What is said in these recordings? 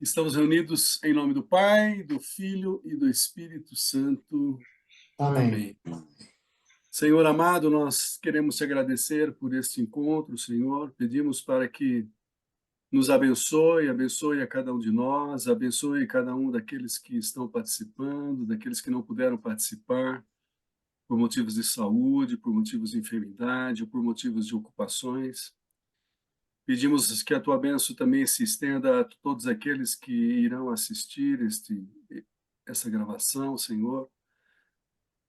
Estamos reunidos em nome do Pai, do Filho e do Espírito Santo. Amém. Amém. Senhor amado, nós queremos te agradecer por este encontro, Senhor. Pedimos para que nos abençoe, abençoe a cada um de nós, abençoe cada um daqueles que estão participando, daqueles que não puderam participar por motivos de saúde, por motivos de enfermidade, ou por motivos de ocupações. Pedimos que a tua bênção também se estenda a todos aqueles que irão assistir essa gravação, Senhor,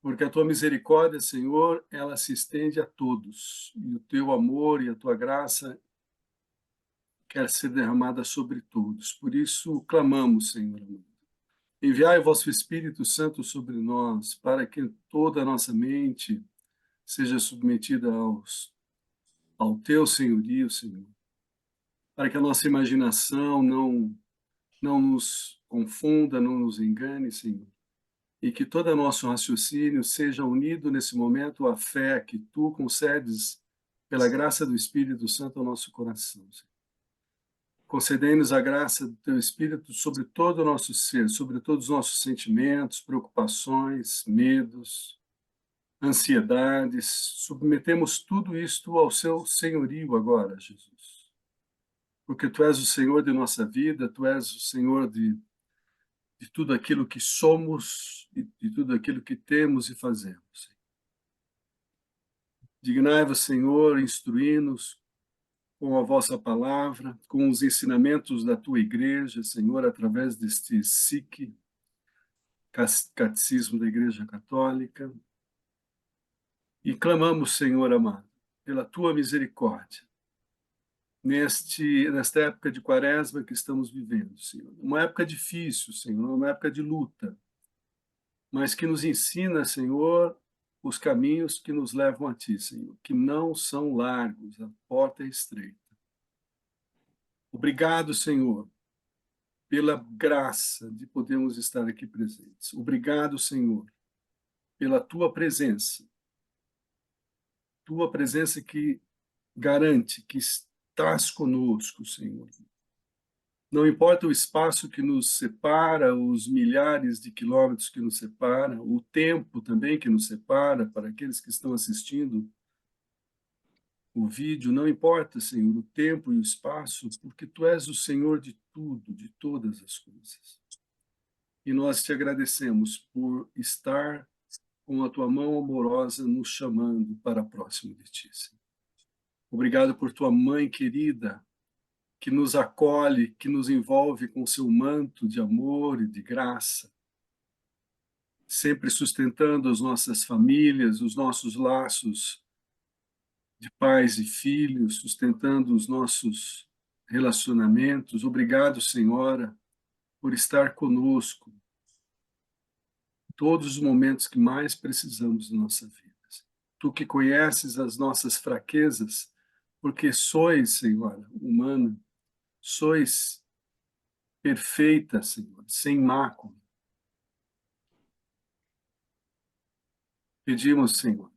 porque a tua misericórdia, Senhor, ela se estende a todos, e o teu amor e a tua graça quer ser derramada sobre todos. Por isso, clamamos, Senhor. Enviai o vosso Espírito Santo sobre nós, para que toda a nossa mente seja submetida ao teu senhorio, Senhor, para que a nossa imaginação não nos confunda, não nos engane, Senhor, e que todo nosso raciocínio seja unido nesse momento à fé que tu concedes pela graça do Espírito Santo ao nosso coração, Senhor. Concedei-nos a graça do teu Espírito sobre todo o nosso ser, sobre todos os nossos sentimentos, preocupações, medos, ansiedades. Submetemos tudo isto ao seu senhorio agora, Jesus. Porque tu és o Senhor de nossa vida, tu és o Senhor de tudo aquilo que somos e de tudo aquilo que temos e fazemos. Dignai-vos, Senhor, instruí-nos com a vossa palavra, com os ensinamentos da tua igreja, Senhor, através deste SIC, Catecismo da Igreja Católica. E clamamos, Senhor amado, pela tua misericórdia, nesta época de quaresma que estamos vivendo, Senhor. Uma época difícil, Senhor, uma época de luta, mas que nos ensina, Senhor, os caminhos que nos levam a Ti, Senhor, que não são largos, a porta é estreita. Obrigado, Senhor, pela graça de podermos estar aqui presentes. Obrigado, Senhor, pela Tua presença que garante que estás conosco, Senhor. Não importa o espaço que nos separa, os milhares de quilômetros que nos separa, o tempo também que nos separa, para aqueles que estão assistindo o vídeo, não importa, Senhor, o tempo e o espaço, porque Tu és o Senhor de tudo, de todas as coisas. E nós te agradecemos por estar com a Tua mão amorosa nos chamando para próximo de Ti, Senhor. Obrigado por Tua mãe querida, que nos acolhe, que nos envolve com seu manto de amor e de graça, sempre sustentando as nossas famílias, os nossos laços de pais e filhos, sustentando os nossos relacionamentos. Obrigado, Senhora, por estar conosco todos os momentos que mais precisamos da nossa vida. Tu que conheces as nossas fraquezas, porque sois, Senhora, humana, sois perfeita, Senhor, sem mácula. Pedimos, Senhor,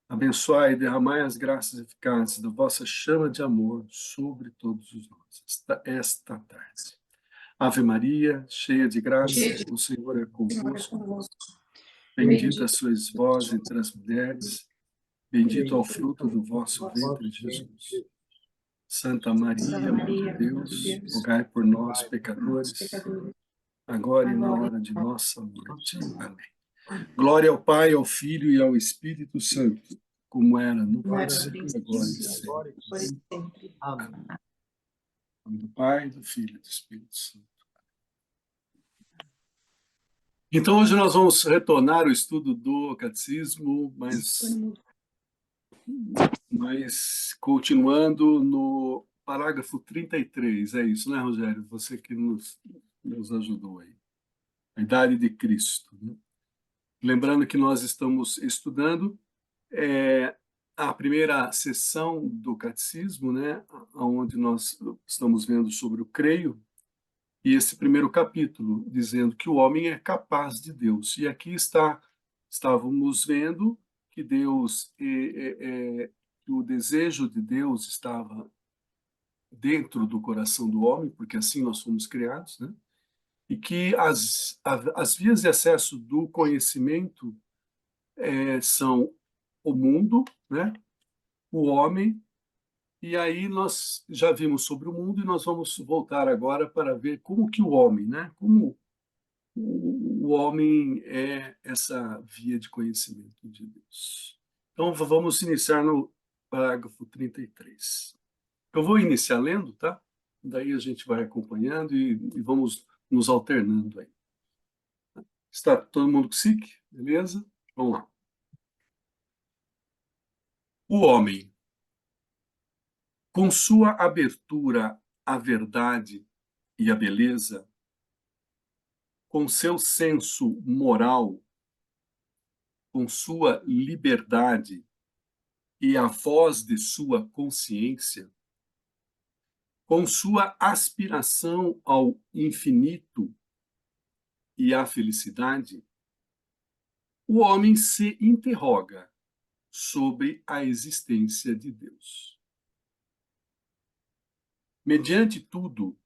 abençoai e derramai as graças eficazes da vossa chama de amor sobre todos os nós, esta tarde. Ave Maria, cheia de graça, o Senhor é convosco. Bendita sois vós entre as mulheres, bendito é o fruto do vosso ventre, Jesus. Santa Maria, Mãe de Deus, rogai por nós, pecadores, agora e na hora de nossa morte. Amém. Glória ao Pai, ao Filho e ao Espírito Santo, como era no princípio, agora e sempre. Amém. Em nome do Pai, do Filho e do Espírito Santo. Então, hoje nós vamos retornar o estudo do Catecismo, mas continuando no parágrafo 33. É isso, né, Rogério? Você que nos ajudou aí. A idade de Cristo. Né? Lembrando que nós estamos estudando a primeira sessão do Catecismo, né, onde nós estamos vendo sobre o creio, e esse primeiro capítulo, dizendo que o homem é capaz de Deus. E aqui estávamos vendo que Deus, que o desejo de Deus estava dentro do coração do homem, porque assim nós fomos criados, né? E que as vias de acesso do conhecimento são o mundo, né? O homem, e aí nós já vimos sobre o mundo e nós vamos voltar agora para ver como que o homem, né? Como o homem é essa via de conhecimento de Deus. Então vamos iniciar no parágrafo 33. Eu vou iniciar lendo, tá? Daí a gente vai acompanhando e vamos nos alternando aí. Está todo mundo com SIC? Beleza? Vamos lá. O homem, com sua abertura à verdade e à beleza, com seu senso moral, com sua liberdade e a voz de sua consciência, com sua aspiração ao infinito e à felicidade, o homem se interroga sobre a existência de Deus. Mediante tudo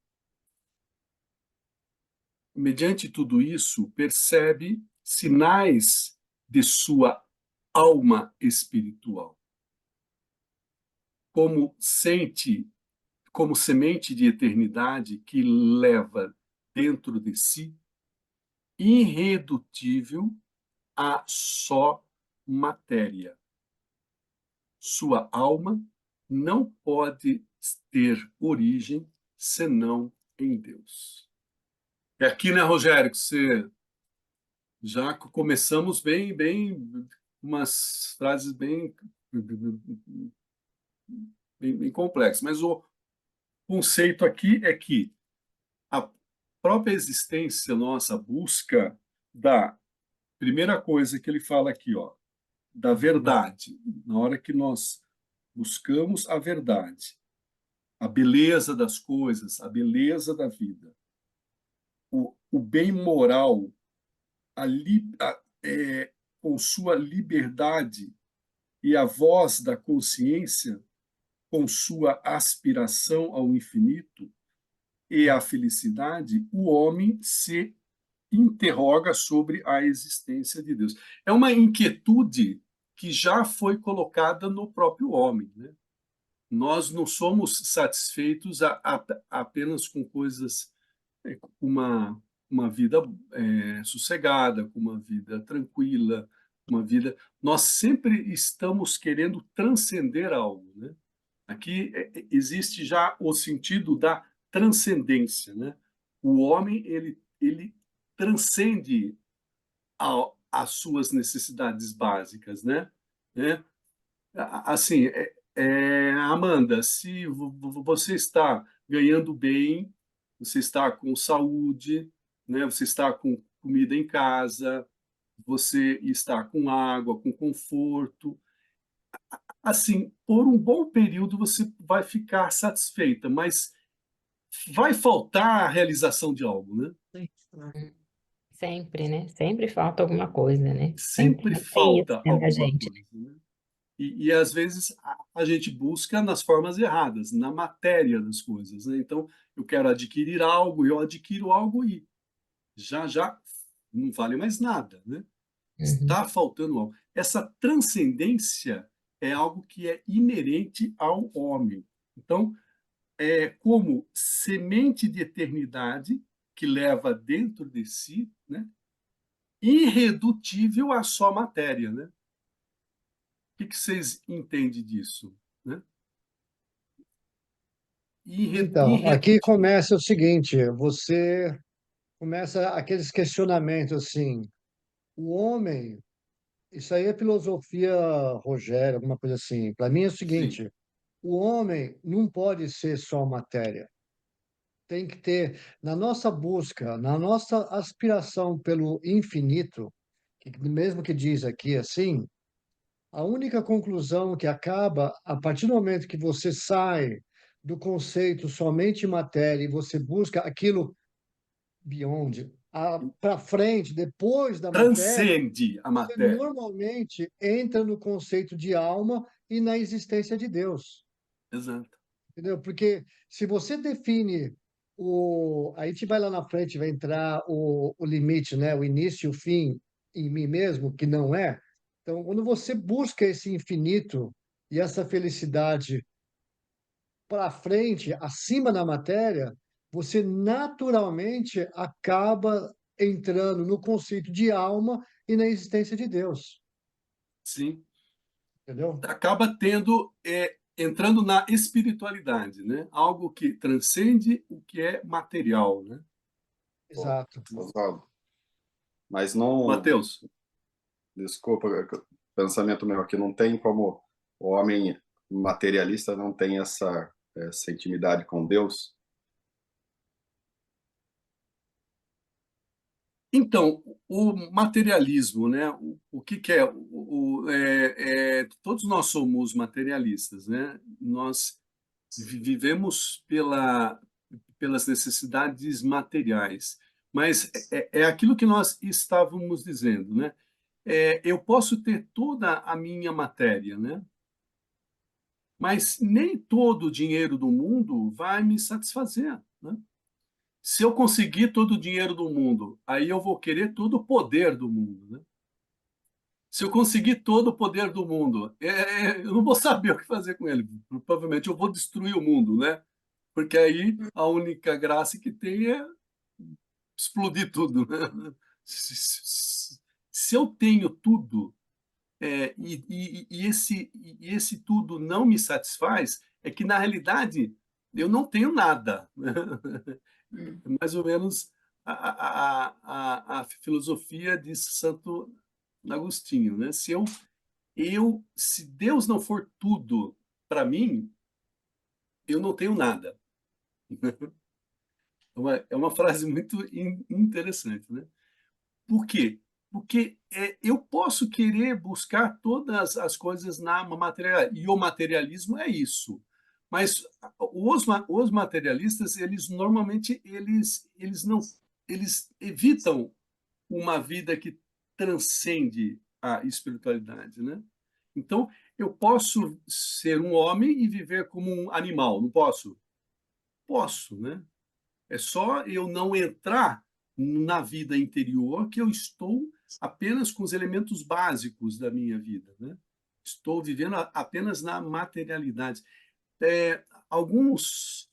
isso, percebe sinais de sua alma espiritual, como como semente de eternidade que leva dentro de si, irredutível a só matéria. Sua alma não pode ter origem senão em Deus. É aqui, né, Rogério, que você já começamos bem, umas frases bem complexas. Mas o conceito aqui é que a própria existência nossa busca da primeira coisa que ele fala aqui, ó, da verdade. Na hora que nós buscamos a verdade, a beleza das coisas, a beleza da vida, o bem moral, com sua liberdade e a voz da consciência, com sua aspiração ao infinito e à felicidade, o homem se interroga sobre a existência de Deus. É uma inquietude que já foi colocada no próprio homem, né? Nós não somos satisfeitos apenas com coisas, com uma vida sossegada, com uma vida tranquila, uma vida. Nós sempre estamos querendo transcender algo, né? Aqui existe já o sentido da transcendência, né? O homem ele transcende as suas necessidades básicas, né? né? Assim, Amanda, se você está ganhando bem, você está com saúde, né? Você está com comida em casa, você está com água, com conforto. Assim, por um bom período você vai ficar satisfeita, mas vai faltar a realização de algo, né? Sempre, né? Sempre falta alguma coisa, né? Sempre Sempre tem isso falta dentro da alguma gente. coisa, né? E às vezes a gente busca nas formas erradas, na matéria das coisas, né? Então, eu quero adquirir algo, eu adquiro algo e já não vale mais nada, né? Uhum. Está faltando algo. Essa transcendência é algo que é inerente ao homem. Então, é como semente de eternidade que leva dentro de si, né? Irredutível a só matéria, né? O que vocês entendem disso, né? Então, aqui Irredutível. começa o seguinte, você começa aqueles questionamentos assim, o homem, isso aí é filosofia Rogério, alguma coisa assim. Para mim é o Sim, seguinte, o homem não pode ser só matéria. Tem que ter, na nossa busca, na nossa aspiração pelo infinito, que mesmo que diz aqui assim, a única conclusão que acaba a partir do momento que você sai do conceito somente matéria e você busca aquilo beyond, para frente, depois da matéria, transcende a você matéria. normalmente entra no conceito de alma e na existência de Deus. Exato. Entendeu? Porque se você define a gente vai lá na frente, vai entrar o limite, né? O início e o fim em mim mesmo, que não é. Então, quando você busca esse infinito e essa felicidade para frente, acima da matéria, você naturalmente acaba entrando no conceito de alma e na existência de Deus, Sim. entendeu? Acaba tendo, entrando na espiritualidade, né? Algo que transcende o que é material, né? Pô, Exato. Oswaldo, mas não, Mateus, desculpa, pensamento meu aqui, não tem como o homem materialista não tem essa intimidade com Deus. então, o materialismo, né? O que que é? Todos nós somos materialistas, né? Nós vivemos pelas necessidades materiais, mas é aquilo que nós estávamos dizendo, né? Eu posso ter toda a minha matéria, né? Mas nem todo o dinheiro do mundo vai me satisfazer, né? Se eu conseguir todo o dinheiro do mundo, aí eu vou querer todo o poder do mundo, né? Se eu conseguir todo o poder do mundo, eu não vou saber o que fazer com ele. Provavelmente eu vou destruir o mundo, né? Porque aí a única graça que tem é explodir tudo, né? Se eu tenho tudo, e esse tudo não me satisfaz, é que na realidade eu não tenho nada, né? É mais ou menos a filosofia de Santo Agostinho, né? Se Deus não for tudo para mim, eu não tenho nada. É uma frase muito interessante, né? Por quê? Porque eu posso querer buscar todas as coisas na material, e o materialismo é isso. Mas os materialistas, eles normalmente eles evitam uma vida que transcende a espiritualidade, né? Então, eu posso ser um homem e viver como um animal, não posso? Posso, né? É só eu não entrar na vida interior que eu estou apenas com os elementos básicos da minha vida, né? Estou vivendo apenas na materialidade. Alguns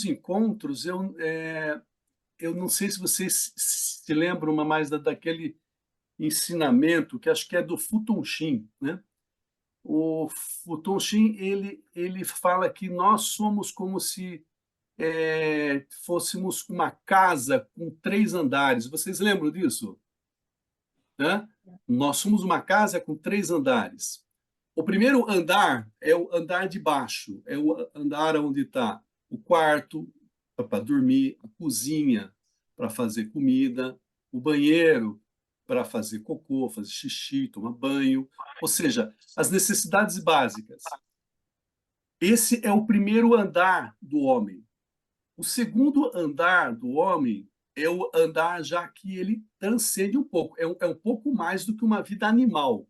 encontros eu não sei se vocês se lembram mais daquele ensinamento que acho que é do Futon Shin, né? O Futon Shin ele fala que nós somos como se fôssemos uma casa com 3 andares. Vocês lembram disso? Né? Nós somos uma casa com 3 andares. O primeiro andar é o andar de baixo, é o andar onde está o quarto para dormir, a cozinha para fazer comida, o banheiro para fazer cocô, fazer xixi, tomar banho, ou seja, as necessidades básicas. Esse é o primeiro andar do homem. O segundo andar do homem é o andar já que ele transcende um pouco, é um pouco mais do que uma vida animal.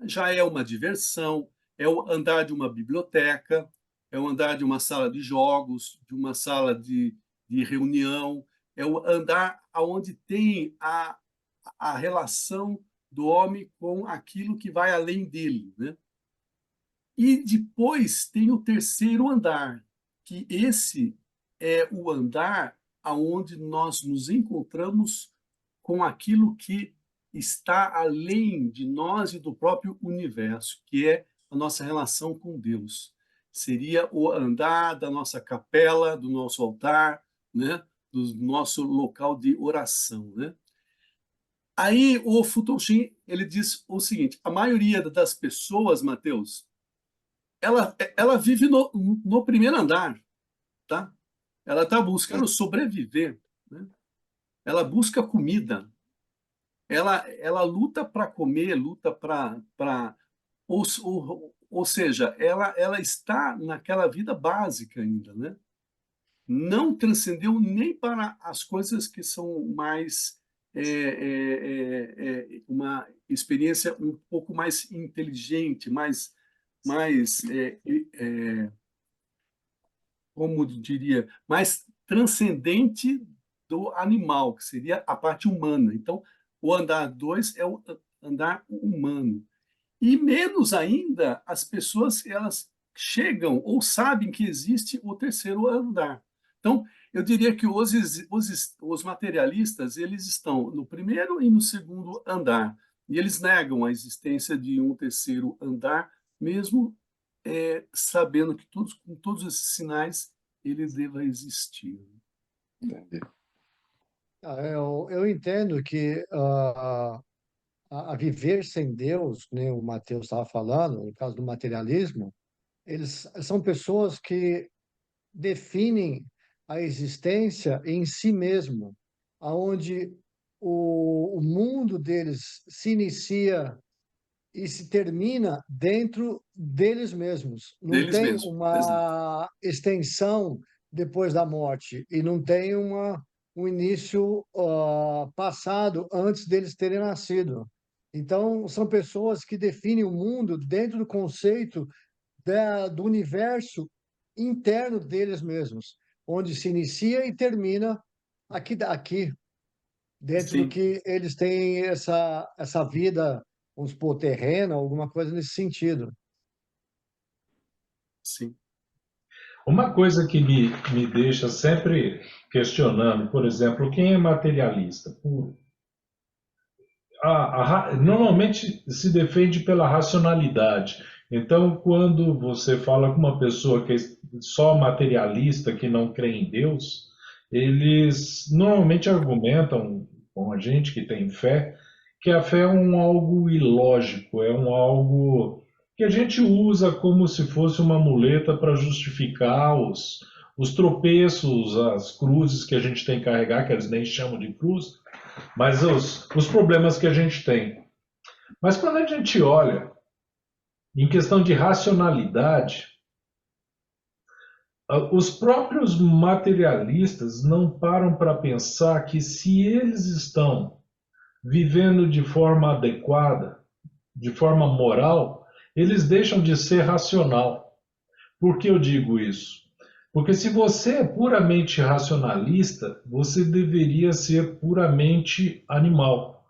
Já é uma diversão, é o andar de uma biblioteca, é o andar de uma sala de jogos, de uma sala de reunião, é o andar onde tem a relação do homem com aquilo que vai além dele, né? E depois tem o terceiro andar, que esse é o andar aonde nós nos encontramos com aquilo que está além de nós e do próprio universo, que é a nossa relação com Deus. Seria o andar da nossa capela, do nosso altar, né? Do nosso local de oração, né? Aí o Futoshi ele diz o seguinte: a maioria das pessoas, Mateus, ela vive no primeiro andar, tá? Ela está buscando sobreviver, né? Ela busca comida, ela luta para comer, luta ou seja, ela está naquela vida básica ainda, né? Não transcendeu nem para as coisas que são mais uma experiência um pouco mais inteligente, mais como diria, mais transcendente do animal, que seria a parte humana. Então, o andar 2 é o andar humano. E menos ainda as pessoas elas chegam ou sabem que existe o terceiro andar. Então, eu diria que os materialistas eles estão no primeiro e no segundo andar. E eles negam a existência de um terceiro andar, mesmo sabendo que com todos esses sinais ele deva existir. Entendi. Eu entendo que a viver sem Deus, né, o Mateus estava falando, no caso do materialismo, eles são pessoas que definem a existência em si mesmo, aonde o mundo deles se inicia e se termina dentro deles mesmos. Não Deles tem mesmos. Exato. uma extensão depois da morte e não tem um início passado antes deles terem nascido. Então, são pessoas que definem o mundo dentro do conceito do universo interno deles mesmos, onde se inicia e termina aqui dentro do Sim, que eles têm essa vida, vamos supor, terrena, alguma coisa nesse sentido. sim. Uma coisa que me deixa sempre questionando, por exemplo, quem é materialista? Normalmente se defende pela racionalidade. Então, quando você fala com uma pessoa que é só materialista, que não crê em Deus, eles normalmente argumentam com a gente que tem fé, que a fé é um algo ilógico, é um algo que a gente usa como se fosse uma muleta para justificar os tropeços, as cruzes que a gente tem que carregar, que eles nem chamam de cruz, mas os problemas que a gente tem. Mas quando a gente olha em questão de racionalidade, os próprios materialistas não param para pensar que se eles estão vivendo de forma adequada, de forma moral, eles deixam de ser racional. Por que eu digo isso? Porque se você é puramente racionalista, você deveria ser puramente animal.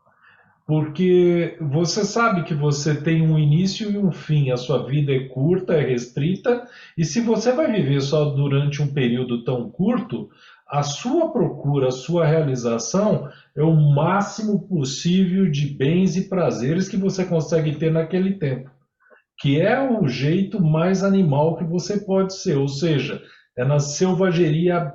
Porque você sabe que você tem um início e um fim, a sua vida é curta, é restrita, e se você vai viver só durante um período tão curto, a sua procura, a sua realização é o máximo possível de bens e prazeres que você consegue ter naquele tempo, que é o jeito mais animal que você pode ser, ou seja, é na selvageria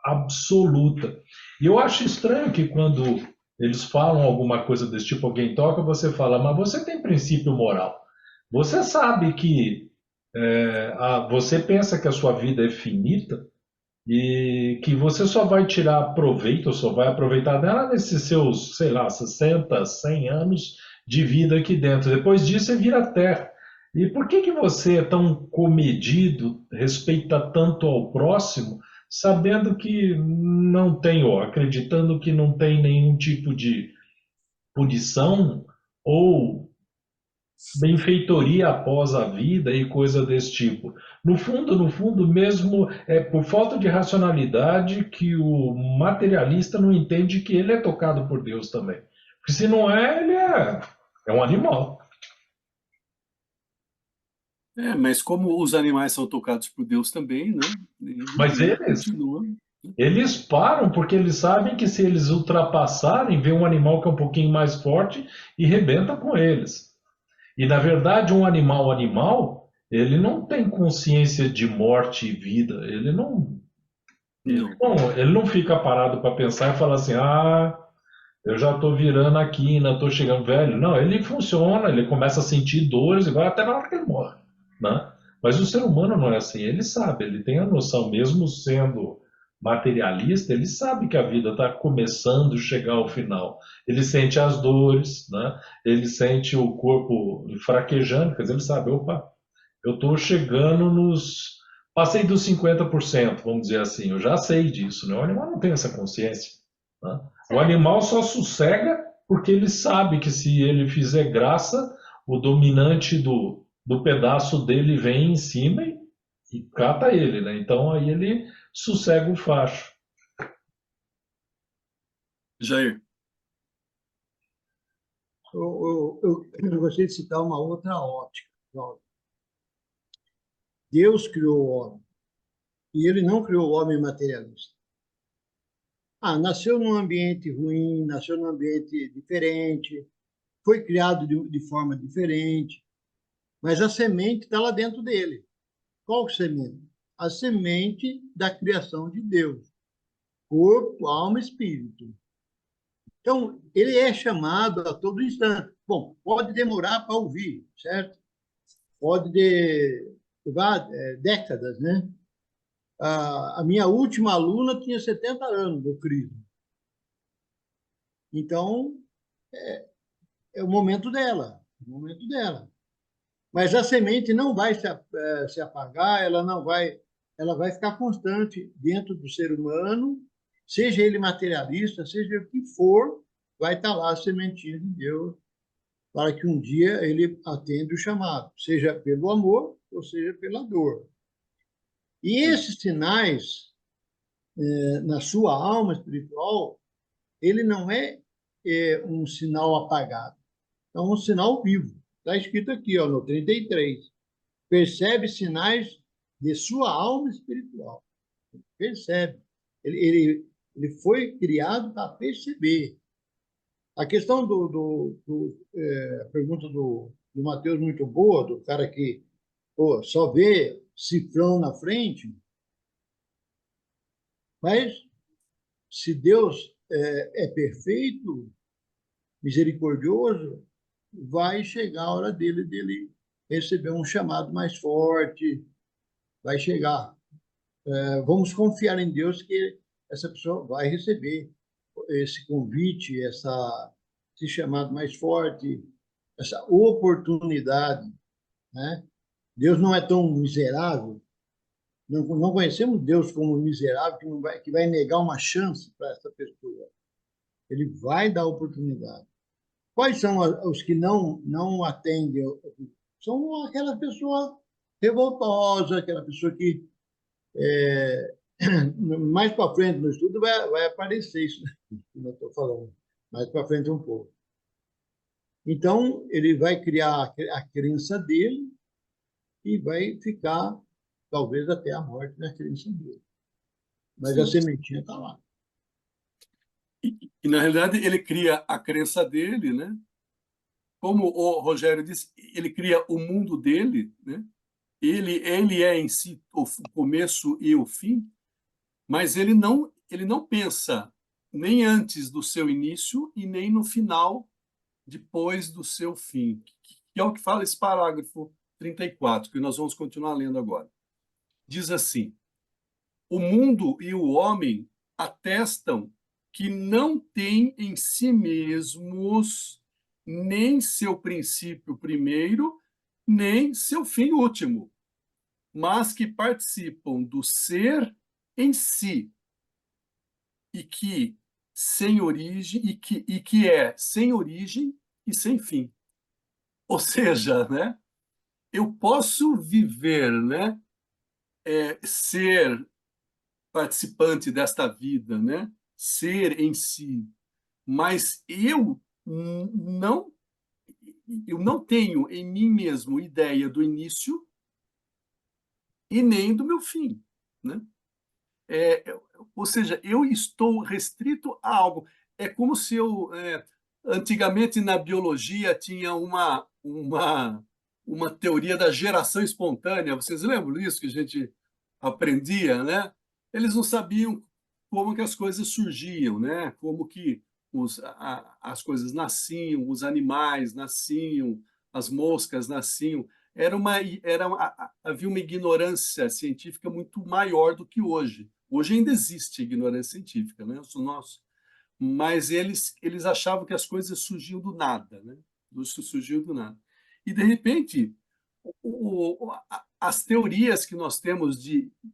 absoluta. E eu acho estranho que quando eles falam alguma coisa desse tipo, alguém toca, você fala, mas você tem princípio moral. Você sabe que você pensa que a sua vida é finita e que você só vai tirar proveito, só vai aproveitar dela nesses seus, sei lá, 60, 100 anos de vida aqui dentro. Depois disso, você vira terra. E por que você é tão comedido, respeita tanto ao próximo, sabendo que não tem, ou acreditando que não tem nenhum tipo de punição ou benfeitoria após a vida e coisa desse tipo? No fundo mesmo, é por falta de racionalidade que o materialista não entende que ele é tocado por Deus também. Porque se não é, ele é um animal. Mas como os animais são tocados por Deus também, né? Mas Ele eles, continua. eles param porque eles sabem que se eles ultrapassarem, vem um animal que é um pouquinho mais forte e rebenta com eles. E na verdade, um animal, ele não tem consciência de morte e vida. Não. Ele não fica parado para pensar e falar assim, eu já estou virando a quina, estou chegando velho. Não, ele funciona, ele começa a sentir dores e vai até na hora que ele morre, né? Mas o ser humano não é assim, ele sabe, ele tem a noção, mesmo sendo materialista, ele sabe que a vida está começando a chegar ao final. Ele sente as dores, né? Ele sente o corpo fraquejando, quer dizer, ele sabe, opa, eu estou chegando Passei dos 50%, vamos dizer assim, eu já sei disso, né? O animal não tem essa consciência, né? O animal só sossega porque ele sabe que se ele fizer graça, o dominante do pedaço dele vem em cima e cata ele, né? Então aí ele sossega o facho. Jair. Eu gostaria de citar uma outra ótica. Deus criou o homem, e ele não criou o homem materialista. Nasceu num ambiente ruim, nasceu num ambiente diferente, foi criado de forma diferente, mas a semente está lá dentro dele. Qual semente? A semente da criação de Deus. Corpo, alma e espírito. Então, ele é chamado a todo instante. Bom, pode demorar para ouvir, certo? Pode levar décadas, né? A minha última aluna tinha 70 anos do Cristo. Então, é o momento dela, o momento dela. Mas a semente não vai se apagar, ela vai ficar constante dentro do ser humano, seja ele materialista, seja o que for, vai estar lá a sementinha de Deus, para que um dia ele atenda o chamado, seja pelo amor ou seja pela dor. E esses sinais, na sua alma espiritual, ele não um sinal apagado, é um sinal vivo. Está escrito aqui, ó, no 33. Percebe sinais de sua alma espiritual. Percebe. Ele foi criado para perceber. A questão a pergunta do Mateus, muito boa, do cara que só vê cifrão na frente, mas se Deus é perfeito, misericordioso, vai chegar a hora dele receber um chamado mais forte, vai chegar. Vamos confiar em Deus que essa pessoa vai receber esse convite, esse chamado mais forte, essa oportunidade, né? Deus não é tão miserável, não conhecemos Deus como miserável que vai negar uma chance para essa pessoa. Ele vai dar oportunidade. Quais são os que não atendem? São aquela pessoa revoltosa, aquela pessoa que mais para frente no estudo vai aparecer isso que eu estou falando, mais para frente um pouco. Então, ele vai criar a crença dele e vai ficar, talvez, até a morte na crença dele. Mas a sementinha está lá. E, na realidade, ele cria a crença dele, né? Como o Rogério disse, ele cria o mundo dele, né? Ele é em si o começo e o fim, mas ele não pensa nem antes do seu início e nem no final, depois do seu fim, que é o que fala esse parágrafo 34, que nós vamos continuar lendo agora. Diz assim: o mundo e o homem atestam que não têm em si mesmos nem seu princípio primeiro, nem seu fim último, mas que participam do ser em si, e que sem origem e que é sem origem e sem fim. Ou seja, né, eu posso viver, né, ser participante desta vida, né, ser em si, mas eu não tenho em mim mesmo ideia do início e nem do meu fim, né? Ou seja, eu estou restrito a algo. É como se antigamente na biologia tinha uma teoria da geração espontânea. Vocês lembram disso que a gente aprendia, né? Eles não sabiam como que as coisas surgiam, né? Como que as coisas nasciam, os animais nasciam, as moscas nasciam. Havia uma ignorância científica muito maior do que hoje. Hoje ainda existe ignorância científica, né? Mas eles achavam que as coisas surgiam do nada, né? Isso surgiu do nada. E, de repente, as teorias que nós temos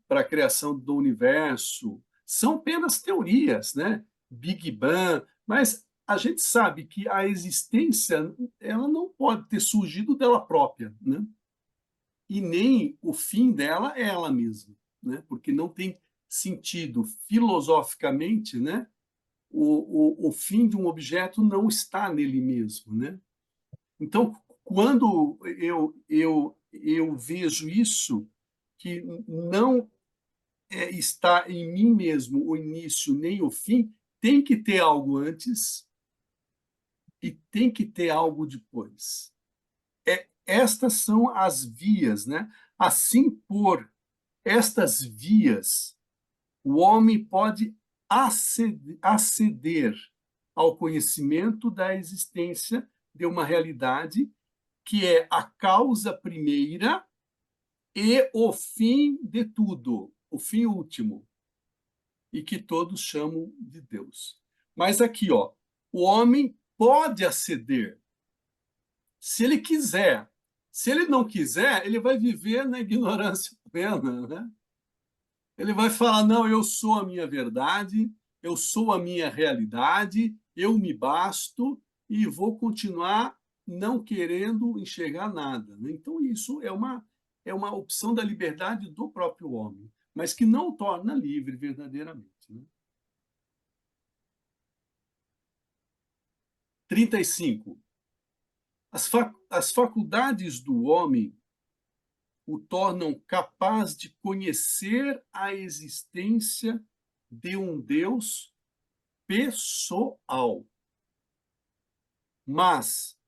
para a criação do universo são apenas teorias, né? Big Bang, mas a gente sabe que a existência ela não pode ter surgido dela própria, né? e nem o fim dela é ela mesma, né? Porque não tem sentido filosoficamente, né? O fim de um objeto não está nele mesmo, né? Então, quando eu vejo isso, que não está em mim mesmo o início nem o fim, tem que ter algo antes e tem que ter algo depois. Estas são as vias, né? Assim, por estas vias, o homem pode aceder ao conhecimento da existência de uma realidade que é a causa primeira e o fim de tudo, o fim último, e que todos chamam de Deus. Mas aqui, ó, o homem pode aceder, se ele quiser. Se ele não quiser, ele vai viver na ignorância plena, né? Ele vai falar: não, eu sou a minha verdade, eu sou a minha realidade, eu me basto e vou continuar não querendo enxergar nada, né? Então, isso é uma opção da liberdade do próprio homem, mas que não o torna livre verdadeiramente, né? 35. As faculdades do homem o tornam capaz de conhecer a existência de um Deus pessoal. Mas,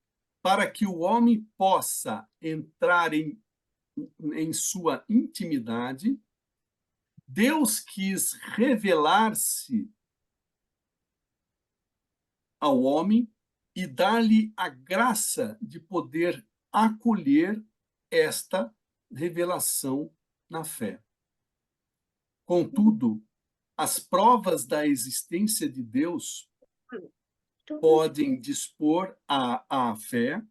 para que o homem possa entrar em sua intimidade, Deus quis revelar-se ao homem e dar-lhe a graça de poder acolher esta revelação na fé. Contudo, as provas da existência de Deus podem dispor à fé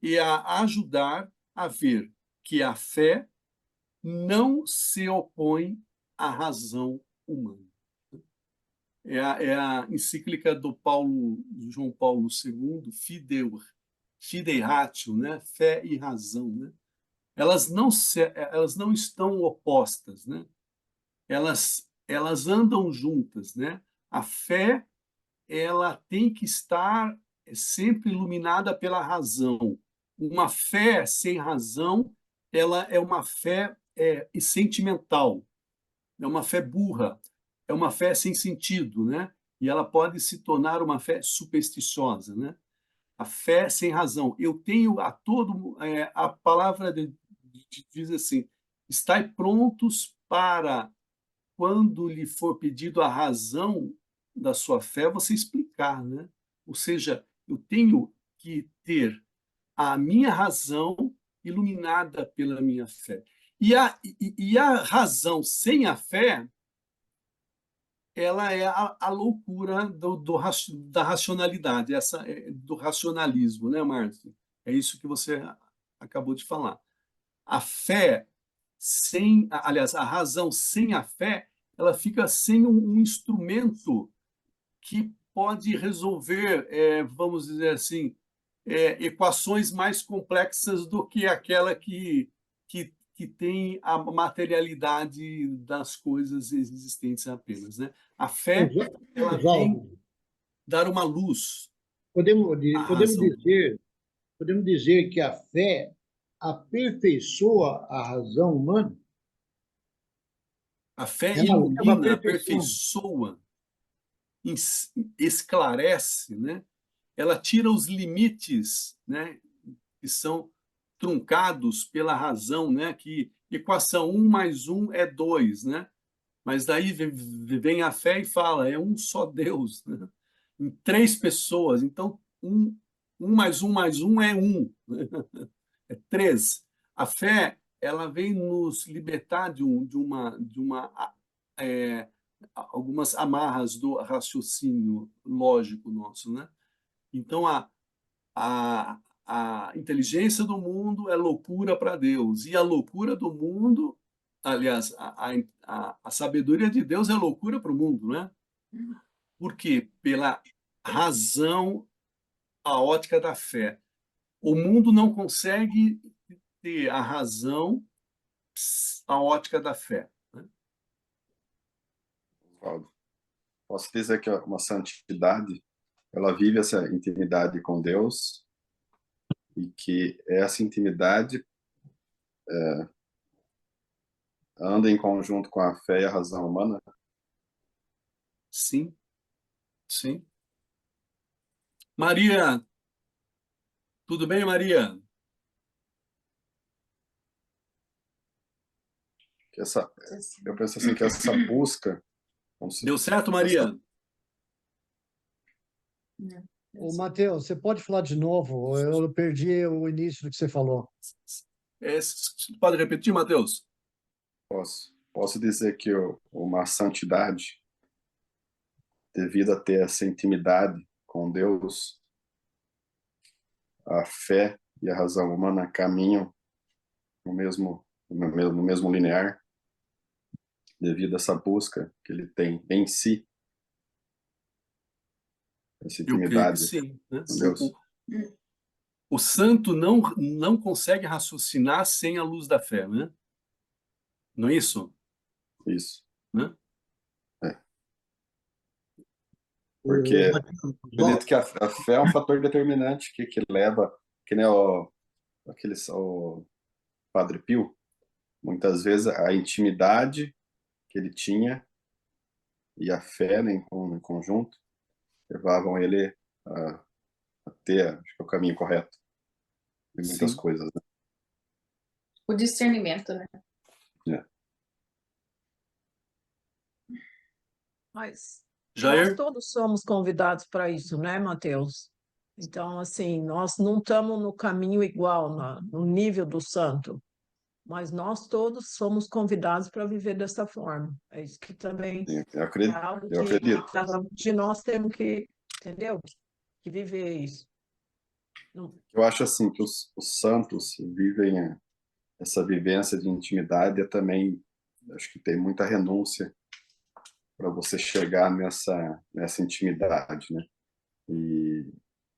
e a ajudar a ver que a fé não se opõe à razão humana. É a encíclica do João Paulo II, Fidei Ratio, né? Fé e razão, né? Elas não estão opostas, né? Elas andam juntas, né? A fé, ela tem que estar sempre iluminada pela razão. Uma fé sem razão, ela é uma fé sentimental, é uma fé burra, é uma fé sem sentido, né? E ela pode se tornar uma fé supersticiosa, né? A fé sem razão. Eu tenho a palavra diz assim: estai prontos para, quando lhe for pedido a razão da sua fé, você explicar, né? Ou seja, eu tenho que ter a minha razão iluminada pela minha fé. E a razão sem a fé, ela é a loucura da racionalidade, do racionalismo, né, Márcio? É isso que você acabou de falar. A fé aliás, a razão sem a fé, ela fica sem um instrumento que pode resolver, vamos dizer assim, equações mais complexas do que aquela que tem a materialidade das coisas existentes apenas, né? A fé, ela vem Oswaldo, dar uma luz podemos, à podemos razão. dizer, podemos dizer que a fé aperfeiçoa a razão humana? A fé Ela leva à ilumina, perfeição. aperfeiçoa, esclarece, né? Ela tira os limites, né, que são truncados pela razão, né, que equação 1 mais 1 é 2, né? Mas daí vem a fé e fala, é um só Deus, né? Em três pessoas. Então, mais um é um, né? É três. A fé, ela vem nos libertar é, algumas amarras do raciocínio lógico nosso, né? Então, a, a inteligência do mundo é loucura para Deus, e a loucura do mundo, aliás, a sabedoria de Deus é loucura para o mundo, né? Por quê? Pela razão, a ótica da fé. O mundo não consegue ter a razão, a ótica da fé, né? Oswaldo, posso dizer que uma santidade, ela vive essa intimidade com Deus e que essa intimidade anda em conjunto com a fé e a razão humana? Sim, sim. Maria, tudo bem, Maria? Que eu penso assim, que essa busca, como se Deu certo, Maria? Ô, Matheus, você pode falar de novo? Eu perdi o início do que você falou. Pode repetir, Matheus? posso dizer que uma santidade, devido a ter essa intimidade com Deus, a fé e a razão humana caminham no mesmo linear, devido a essa busca que ele tem em si, essa Eu creio que intimidade sim, né? com Deus. O santo não consegue raciocinar sem a luz da fé, né? Não é isso? Isso. Né? Porque acredito que a fé é um fator determinante que leva, que nem o Padre Pio, muitas vezes a intimidade que ele tinha e a fé, né, em conjunto levavam ele a ter, acho que, o caminho correto em muitas Sim. coisas, né? O discernimento, né? É. Mas Jair? nós todos somos convidados para isso, né, Mateus? Então, assim, nós não estamos no caminho igual, no nível do santo, mas nós todos somos convidados para viver dessa forma. É isso que também Eu é acredito, algo eu que acredito. cada um de nós temos que, entendeu? Que viver isso. Não- Eu acho assim que os santos vivem essa vivência de intimidade e também acho que tem muita renúncia para você chegar nessa intimidade, né?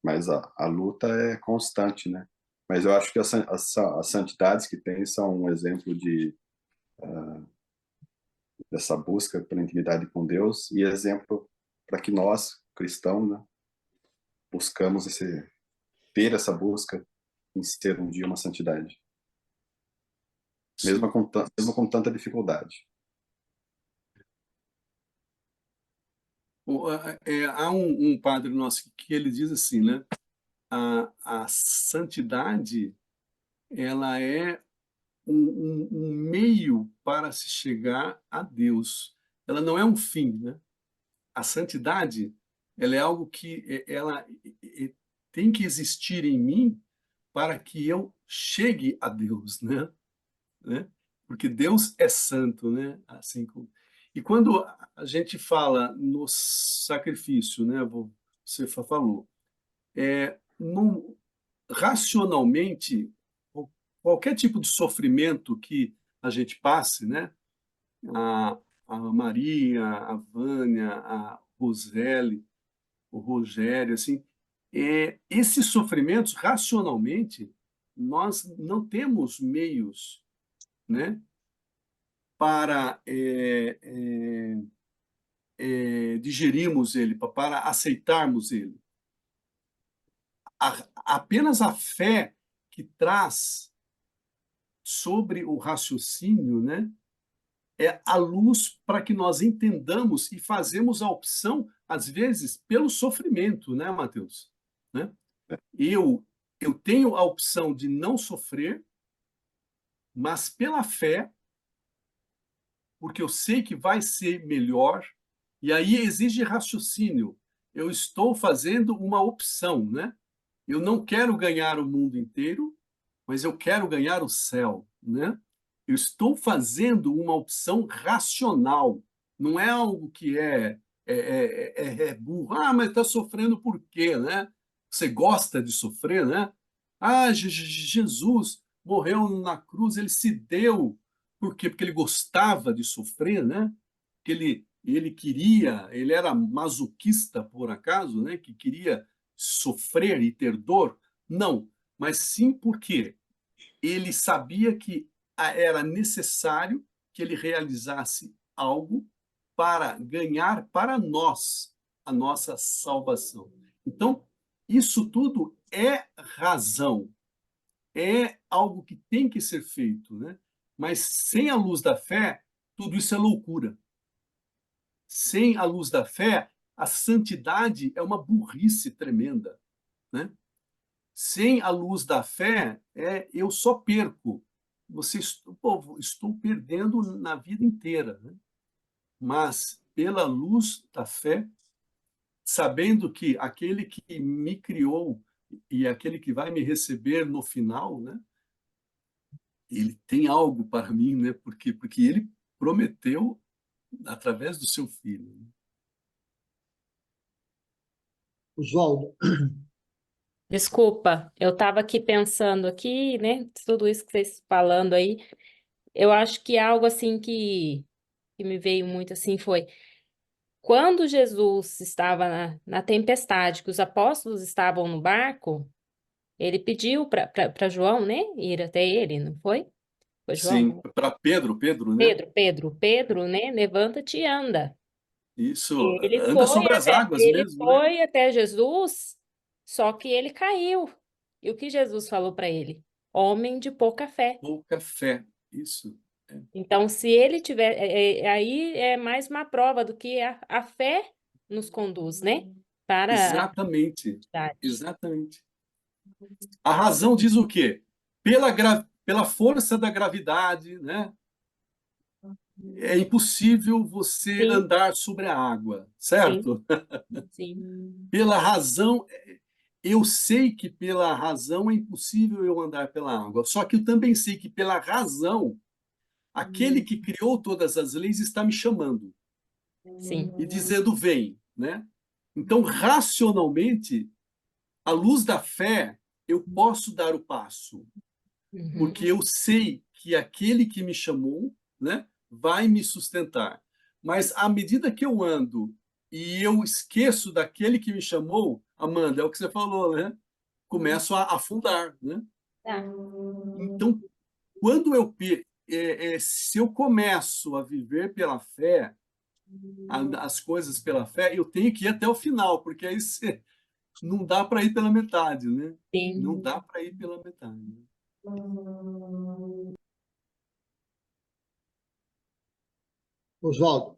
Mas a luta é constante, né? Mas eu acho que as santidades que tem são um exemplo dessa busca pela intimidade com Deus e exemplo para que nós, cristãos, né, buscamos ter essa busca em ser um dia uma santidade, mesmo com tanta dificuldade. Há um padre nosso que ele diz assim, né? A santidade, ela é um meio para se chegar a Deus. Ela não é um fim, né? A santidade, ela é algo que tem que existir em mim para que eu chegue a Deus, né? Porque Deus é santo, né? Assim como... E quando a gente fala no sacrifício, né? Você falou, racionalmente, qualquer tipo de sofrimento que a gente passe, né? A, a Maria, a Vânia, a Roseli, o Rogério, assim, esses sofrimentos, racionalmente, nós não temos meios, né, para digerirmos ele, para aceitarmos ele. Apenas a fé que traz sobre o raciocínio, né, é a luz para que nós entendamos e fazemos a opção, às vezes, pelo sofrimento, né, Mateus? Né? Eu tenho a opção de não sofrer, mas pela fé, porque eu sei que vai ser melhor, e aí exige raciocínio. Eu estou fazendo uma opção, né? Eu não quero ganhar o mundo inteiro, mas eu quero ganhar o céu, né? Eu estou fazendo uma opção racional, não é algo que é burro. Ah, mas está sofrendo por quê, né? Você gosta de sofrer, né? Ah, Jesus morreu na cruz, ele se deu. Por quê? Porque ele gostava de sofrer, né? Que ele queria, ele era masoquista, por acaso, né? Que queria sofrer e ter dor? Não, mas sim porque ele sabia que era necessário que ele realizasse algo para ganhar para nós a nossa salvação. Então, isso tudo é razão, é algo que tem que ser feito, né? Mas sem a luz da fé, tudo isso é loucura. Sem a luz da fé, a santidade é uma burrice tremenda, né? Sem a luz da fé, eu só perco. Estou perdendo na vida inteira, né? Mas pela luz da fé, sabendo que aquele que me criou e aquele que vai me receber no final, né? Ele tem algo para mim, né? Porque ele prometeu através do seu filho. Oswaldo, Desculpa, eu estava aqui pensando aqui, né? Tudo isso que vocês falando aí, eu acho que algo assim que me veio muito assim foi quando Jesus estava na tempestade, que os apóstolos estavam no barco, ele pediu para João, né, ir até ele, não foi? Foi Sim, João? para Pedro, né? Pedro, né? Levanta-te e anda. Isso, anda sobre as águas Ele mesmo, né? foi até Jesus, só que ele caiu. E o que Jesus falou para ele? Homem de pouca fé. Pouca fé, isso. Então, se ele tiver, aí é mais uma prova do que a fé nos conduz, né? Para a Exatamente, verdade. exatamente. A razão diz o quê? Pela força da gravidade, né? É impossível você Sim, andar sobre a água, sim, certo? sim, Pela razão, eu sei que pela razão é impossível eu andar pela água. Só que eu também sei que pela razão, aquele que criou todas as leis está me chamando sim. e dizendo vem, né? Então, racionalmente, à luz da fé, eu posso dar o passo, Uhum. porque eu sei que aquele que me chamou, né, vai me sustentar. Mas à medida que eu ando e eu esqueço daquele que me chamou, Amanda, é o que você falou, né? Começo a afundar, né? Tá. Então, quando se eu começo a viver pela fé, as coisas pela fé, eu tenho que ir até o final, porque aí não dá para ir pela metade, né? Sim. Não dá para ir pela metade. Oswaldo,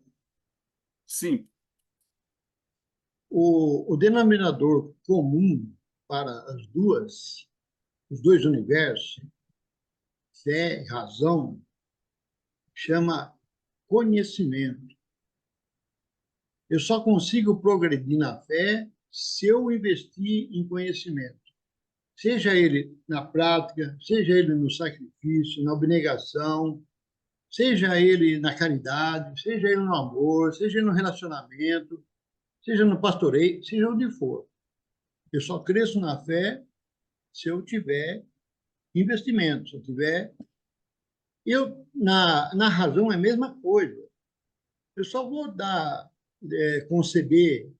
Sim, o denominador comum para os dois universos, fé e razão, chama conhecimento. Eu só consigo progredir na fé se eu investir em conhecimento. Seja ele na prática, seja ele no sacrifício, na abnegação, seja ele na caridade, seja ele no amor, seja ele no relacionamento, seja no pastoreio, seja onde for. Eu só cresço na fé se eu tiver investimento, se eu tiver. Na razão é a mesma coisa. Eu só vou conceber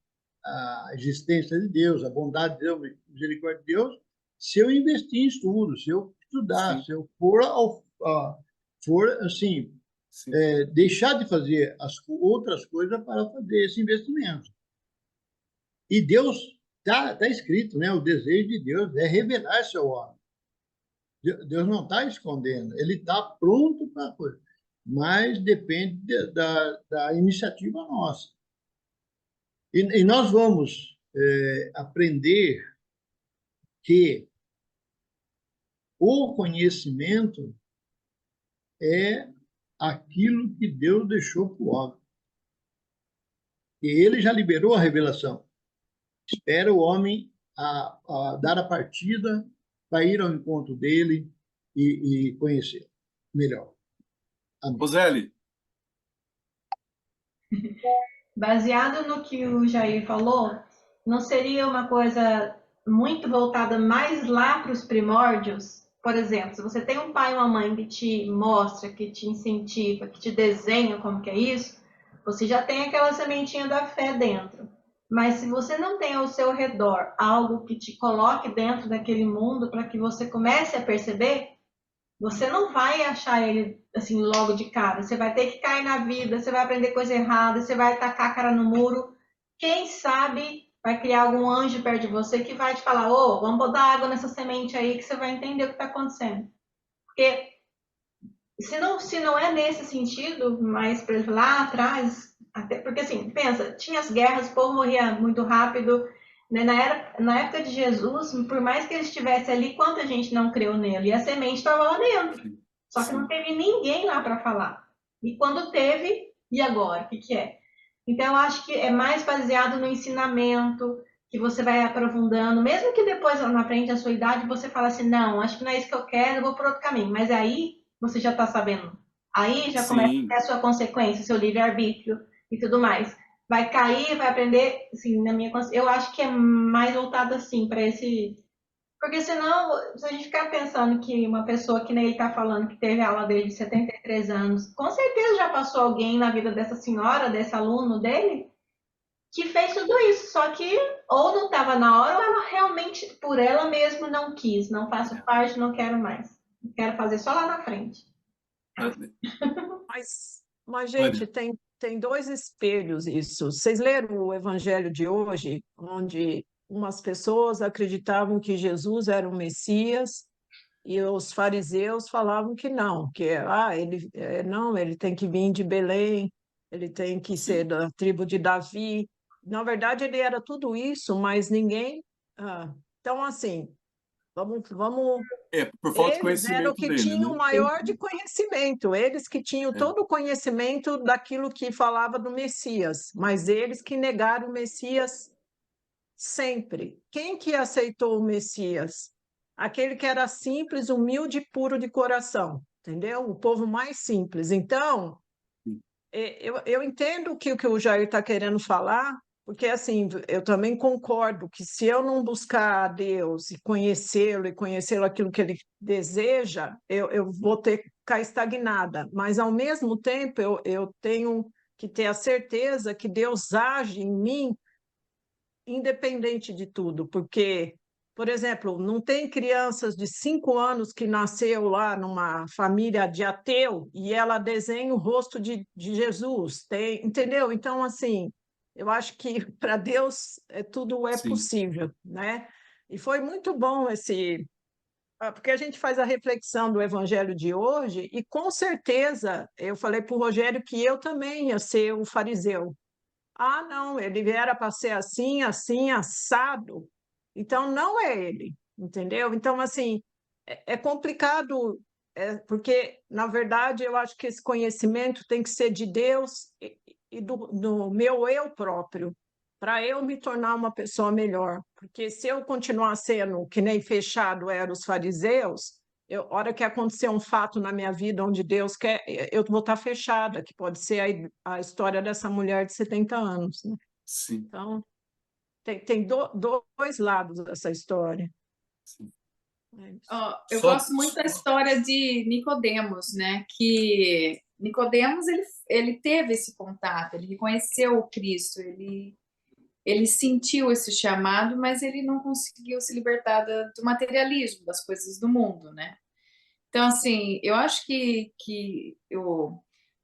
a existência de Deus, a bondade de Deus, a misericórdia de Deus, se eu investir em estudo, se eu estudar, sim, se eu for assim, sim. deixar de fazer as outras coisas para fazer esse investimento. E Deus, tá escrito, né? O desejo de Deus é revelar-se ao homem. Deus não está escondendo, ele está pronto para a coisa, mas depende da iniciativa nossa. E nós vamos aprender que o conhecimento é aquilo que Deus deixou para o homem. E ele já liberou a revelação. Espera o homem a dar a partida para ir ao encontro dele e conhecer melhor. Amém. Roseli, Baseado no que o Jair falou, não seria uma coisa muito voltada mais lá para os primórdios? Por exemplo, se você tem um pai e uma mãe que te mostra, que te incentiva, que te desenha como que é isso, você já tem aquela sementinha da fé dentro. Mas se você não tem ao seu redor algo que te coloque dentro daquele mundo para que você comece a perceber, Você não vai achar ele assim logo de cara. Você vai ter que cair na vida, você vai aprender coisa errada, você vai tacar a cara no muro. Quem sabe vai criar algum anjo perto de você que vai te falar: ô, vamos botar água nessa semente aí que você vai entender o que está acontecendo. Porque se não é nesse sentido, mas por exemplo, lá atrás, até porque assim, pensa, tinha as guerras, o povo morria muito rápido, né? Na época de Jesus, por mais que ele estivesse ali, quanta gente não creu nele? E a semente estava lá dentro. Só que não teve ninguém lá para falar. E quando teve, e agora? O que é? Então, eu acho que é mais baseado no ensinamento, que você vai aprofundando, mesmo que depois, na frente da sua idade, você fala assim, não, acho que não é isso que eu quero, eu vou por outro caminho. Mas aí, você já está sabendo. Aí já começa a ter a sua consequência, seu livre-arbítrio e tudo mais. Vai cair, vai aprender, assim, eu acho que é mais voltado assim para esse, porque senão, se a gente ficar pensando que uma pessoa que nem ele está falando, que teve aula dele de 73 anos, com certeza já passou alguém na vida dessa senhora, desse aluno dele, que fez tudo isso, só que ou não estava na hora, ou ela realmente, por ela mesma, não quis, não faço parte, não quero mais. Quero fazer só lá na frente. Mas gente, tem dois espelhos isso. Vocês leram o Evangelho de hoje, onde umas pessoas acreditavam que Jesus era o Messias e os fariseus falavam que não, que não, ele tem que vir de Belém, ele tem que ser da tribo de Davi. Na verdade, ele era tudo isso, mas ninguém. Então, assim, vamos por falta de eles eram conhecimento que dele, tinham né? maior de conhecimento, eles que tinham todo o conhecimento daquilo que falava do Messias, mas eles que negaram o Messias sempre. Quem que aceitou o Messias? Aquele que era simples, humilde e puro de coração, entendeu? O povo mais simples. Então, eu entendo o que o Jair está querendo falar, porque assim, eu também concordo que se eu não buscar a Deus e conhecê-lo aquilo que ele deseja, eu vou ter que ficar estagnada. Mas, ao mesmo tempo, eu tenho que ter a certeza que Deus age em mim independente de tudo, porque, por exemplo, não tem crianças de 5 anos que nasceu lá numa família de ateu e ela desenha o rosto de Jesus, tem, entendeu? Então, assim, eu acho que para Deus tudo é possível, né? E foi muito bom porque a gente faz a reflexão do Evangelho de hoje e com certeza eu falei para o Rogério que eu também ia ser o fariseu. Ah, não, ele era para ser assim, assim, assado. Então, não é ele, entendeu? Então, assim, é complicado, porque, na verdade, eu acho que esse conhecimento tem que ser de Deus e do meu eu próprio, para eu me tornar uma pessoa melhor. Porque se eu continuar sendo que nem fechado eram os fariseus, hora que acontecer um fato na minha vida onde Deus quer, eu vou estar fechada, que pode ser a história dessa mulher de 70 anos, né? Sim. Então, tem dois lados dessa história. Sim. Eu gosto muito da história de Nicodemos, né? Que Nicodemos ele teve esse contato, ele reconheceu o Cristo, ele sentiu esse chamado, mas ele não conseguiu se libertar do materialismo, das coisas do mundo, né? Então, assim, eu acho que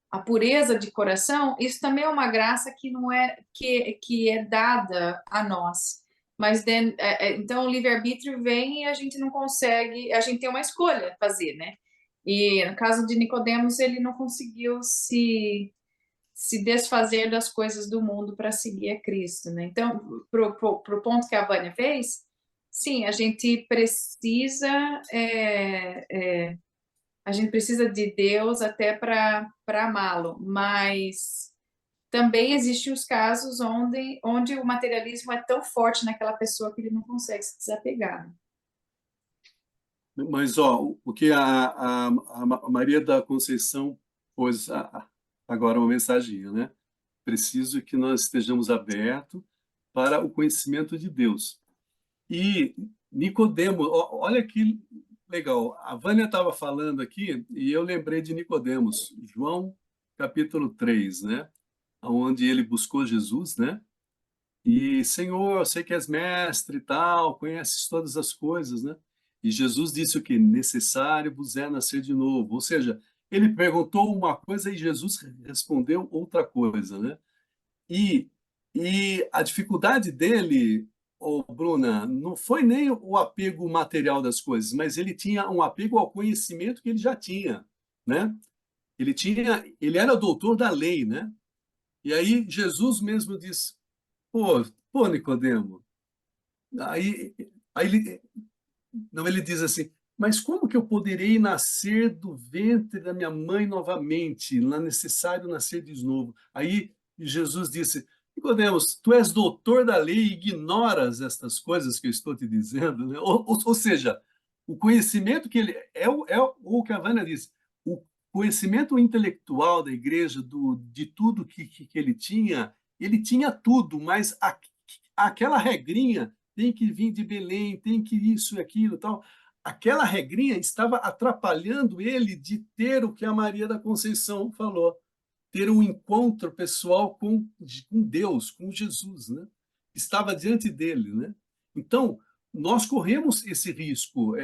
a pureza de coração, isso também é uma graça que não é que é dada a nós. Mas então o livre-arbítrio vem e a gente não consegue, a gente tem uma escolha a fazer, né? E no caso de Nicodemos, ele não conseguiu se desfazer das coisas do mundo para seguir a Cristo, né? Então, pro ponto que a Vânia fez, sim, a gente precisa a gente precisa de Deus até para amá-lo, mas também existem os casos onde o materialismo é tão forte naquela pessoa que ele não consegue se desapegar. Mas o que a Maria da Conceição pôs agora uma mensaginha, né? Preciso que nós estejamos abertos para o conhecimento de Deus. E Nicodemos, olha que legal. A Vânia estava falando aqui e eu lembrei de Nicodemos, João capítulo 3, né? Onde ele buscou Jesus, né? E, Senhor, eu sei que és mestre e tal, conheces todas as coisas, né? E Jesus disse o que? Necessário vos é nascer de novo. Ou seja, ele perguntou uma coisa e Jesus respondeu outra coisa, né? E, e a dificuldade dele, ô Bruna, não foi nem o apego material das coisas, mas ele tinha um apego ao conhecimento que ele já tinha, né? Ele era doutor da lei, né? E aí Jesus mesmo disse, pô, Nicodemo, aí, aí ele, não, ele diz assim, mas como que eu poderei nascer do ventre da minha mãe novamente? Não é necessário nascer de novo. Aí Jesus disse, Nicodemos, tu és doutor da lei e ignoras estas coisas que eu estou te dizendo, né? Ou seja, o conhecimento que ele o que a Vânia disse, o conhecimento intelectual da igreja de tudo que ele tinha tudo, mas aquela regrinha tem que vir de Belém, tem que isso e aquilo, tal. Aquela regrinha estava atrapalhando ele de ter o que a Maria da Conceição falou, ter um encontro pessoal com Deus, com Jesus, né? Estava diante dele, né? Então, nós corremos esse risco.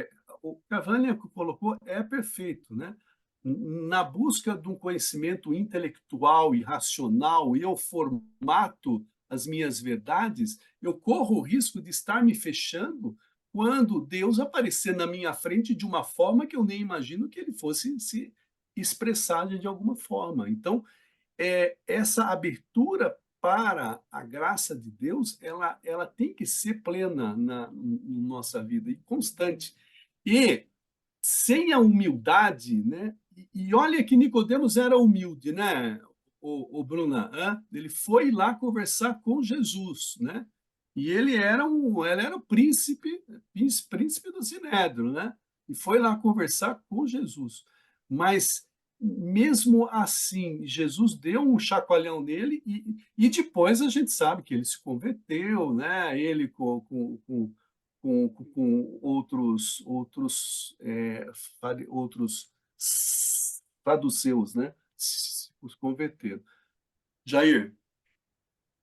O que a Vânia colocou é perfeito, né? Na busca de um conhecimento intelectual e racional, e eu formato as minhas verdades, eu corro o risco de estar me fechando quando Deus aparecer na minha frente de uma forma que eu nem imagino que ele fosse se expressar de alguma forma. Então, essa abertura para a graça de Deus, ela tem que ser plena na nossa vida e constante. E sem a humildade, né? E olha que Nicodemos era humilde, né? O Bruna, ele foi lá conversar com Jesus, né? E ele era o príncipe do Sinédrio, né? E foi lá conversar com Jesus. Mas mesmo assim, Jesus deu um chacoalhão nele e depois a gente sabe que ele se converteu, né? Ele com outros saduceus, né? Se converteram. Jair.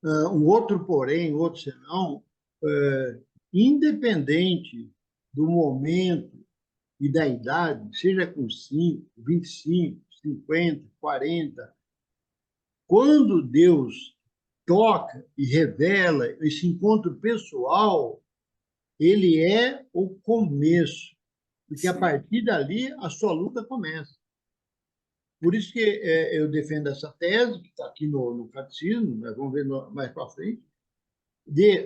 Um outro porém, outro senão, independente do momento e da idade, seja com 5, 25, 50, 40, quando Deus toca e revela esse encontro pessoal, ele é o começo, porque a partir dali a sua luta começa. Por isso que eu defendo essa tese, que está aqui no catecismo, nós vamos ver mais para frente,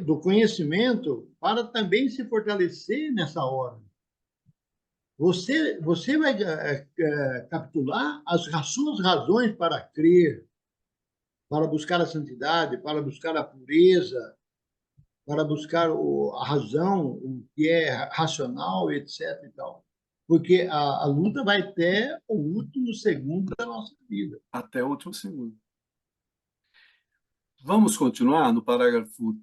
do conhecimento para também se fortalecer nessa hora. Você vai capitular as suas razões para crer, para buscar a santidade, para buscar a pureza, para buscar a razão, o que é racional, etc. E tal. Porque a luta vai até o último segundo da nossa vida. Até o último segundo. Vamos continuar no parágrafo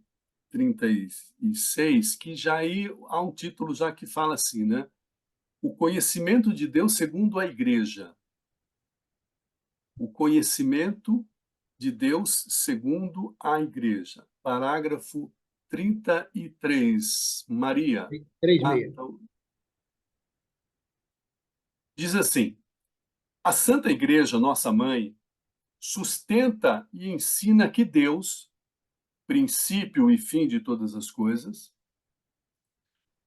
36, que já aí há um título já que fala assim, né? O conhecimento de Deus segundo a Igreja. O conhecimento de Deus segundo a Igreja. Parágrafo 33. Maria. 3,6. Então, diz assim, a Santa Igreja, nossa mãe, sustenta e ensina que Deus, princípio e fim de todas as coisas,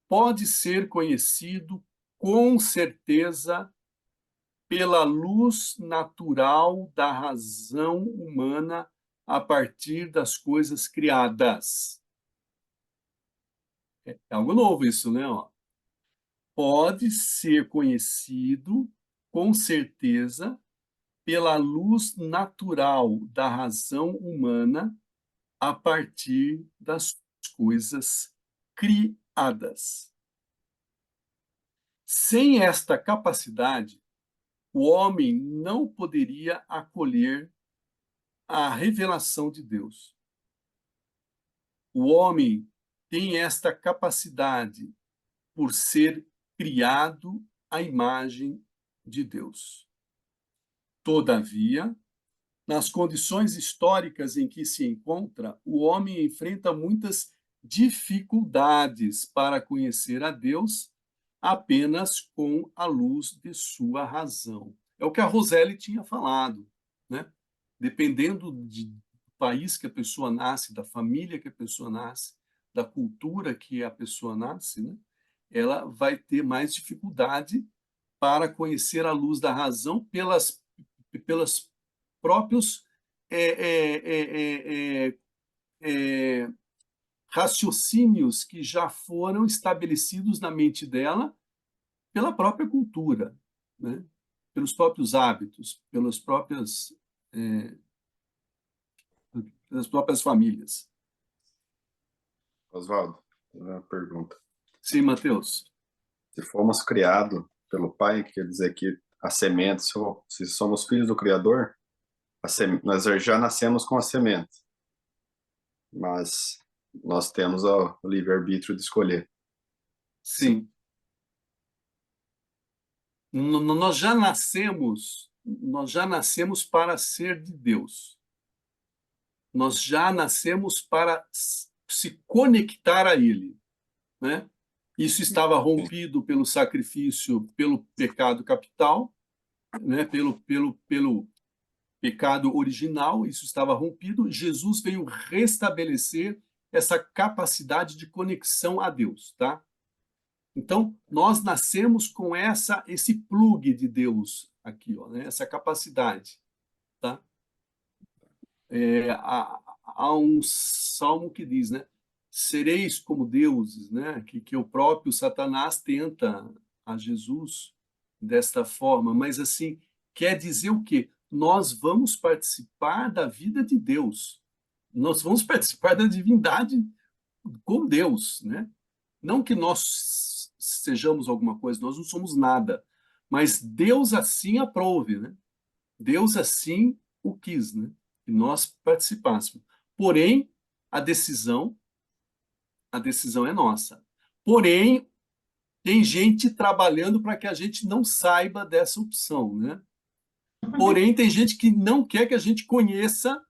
pode ser conhecido com certeza pela luz natural da razão humana a partir das coisas criadas. É algo novo isso, né? Pode ser conhecido com certeza pela luz natural da razão humana a partir das coisas criadas. Sem esta capacidade, o homem não poderia acolher a revelação de Deus. O homem tem esta capacidade por ser criado à imagem de Deus. Todavia, nas condições históricas em que se encontra, o homem enfrenta muitas dificuldades para conhecer a Deus apenas com a luz de sua razão. É o que a Roseli tinha falado, né? Dependendo do país que a pessoa nasce, da família que a pessoa nasce, da cultura que a pessoa nasce, né? Ela vai ter mais dificuldade para conhecer a luz da razão pelas próprios raciocínios que já foram estabelecidos na mente dela pela própria cultura, né? Pelos próprios hábitos, pelas próprias famílias. Oswaldo, uma pergunta. Sim, Mateus. Se fomos criados pelo Pai, quer dizer que a semente, se somos filhos do Criador, nós já nascemos com a semente, mas nós temos o livre-arbítrio de escolher. Sim. Nós já nascemos para ser de Deus. Nós já nascemos para se conectar a Ele, né? Isso estava rompido pelo sacrifício, pelo pecado capital, né? Pelo pecado original, isso estava rompido. Jesus veio restabelecer essa capacidade de conexão a Deus, tá? Então, nós nascemos com esse plug de Deus aqui, ó, né? Essa capacidade, tá? Há um salmo que diz, né? Sereis como deuses, né? Que o próprio Satanás tenta a Jesus desta forma, mas assim, quer dizer o quê? Nós vamos participar da vida de Deus. Nós vamos participar da divindade com Deus, né? Não que nós sejamos alguma coisa, nós não somos nada, mas Deus assim aprove, né? Deus assim o quis, né? Que nós participássemos. Porém, a decisão é nossa. Porém, tem gente trabalhando para que a gente não saiba dessa opção, né? Porém, tem gente que não quer que a gente conheça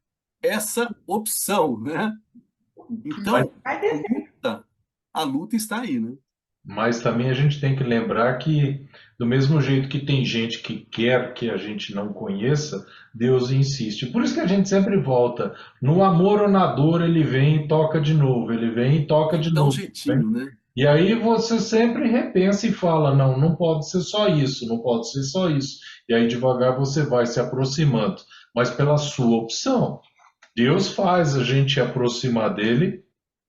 essa opção, né? Então, a luta está aí, né? Mas também a gente tem que lembrar que, do mesmo jeito que tem gente que quer que a gente não conheça, Deus insiste. Por isso que a gente sempre volta. No amor ou na dor, ele vem e toca de novo. Ele vem e toca de Dá um novo. jeitinho, né? E aí você sempre repensa e fala, não, não pode ser só isso, não pode ser só isso. E aí devagar você vai se aproximando, mas pela sua opção. Deus faz a gente aproximar dele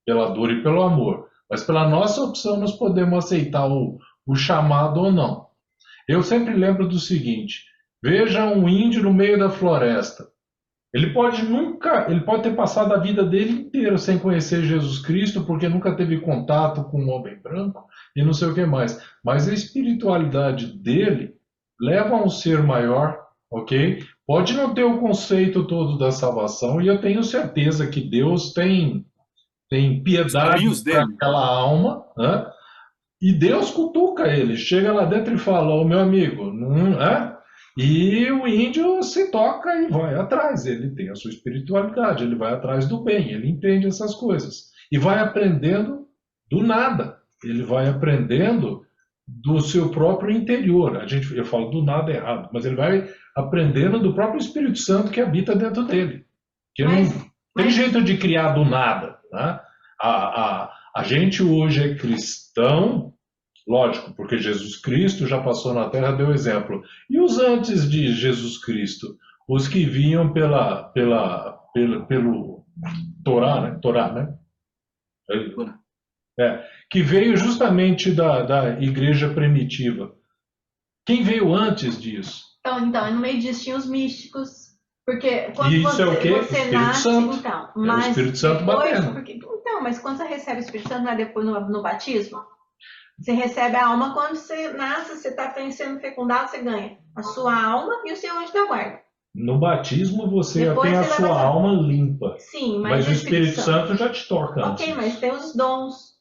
pela dor e pelo amor. Mas pela nossa opção nós podemos aceitar o chamado ou não. Eu sempre lembro do seguinte, veja um índio no meio da floresta. Ele pode ter passado a vida dele inteira sem conhecer Jesus Cristo, porque nunca teve contato com um homem branco e não sei o que mais. Mas a espiritualidade dele leva a um ser maior, ok? Pode não ter o conceito todo da salvação, e eu tenho certeza que Deus tem piedade para aquela alma, né? E Deus cutuca ele, chega lá dentro e fala, ô meu amigo, não é? E o índio se toca e vai atrás, ele tem a sua espiritualidade, ele vai atrás do bem, ele entende essas coisas. E vai aprendendo do nada, ele vai aprendendo do seu próprio interior. Eu falo do nada errado, mas ele vai aprendendo do próprio Espírito Santo que habita dentro dele. Que não tem jeito de criar do nada, né? A gente hoje é cristão, lógico, porque Jesus Cristo já passou na Terra, deu exemplo. E os antes de Jesus Cristo? Os que vinham pelo Torá, né? Torá, né? Que veio justamente da igreja primitiva. Quem veio antes disso? Então, no meio disso tinha os místicos. Porque quando isso é o quê? Você Espírito nasce, Santo. então, É o Espírito Santo batendo. Então, mas quando você recebe o Espírito Santo, não é depois no batismo? Você recebe a alma quando você nasce, você está sendo fecundado, você ganha a sua alma e o seu anjo da guarda. No batismo você Depois tem a você sua alma limpa. Sim, mas o Espírito Santo já te toca antes. Ok, mas tem os dons.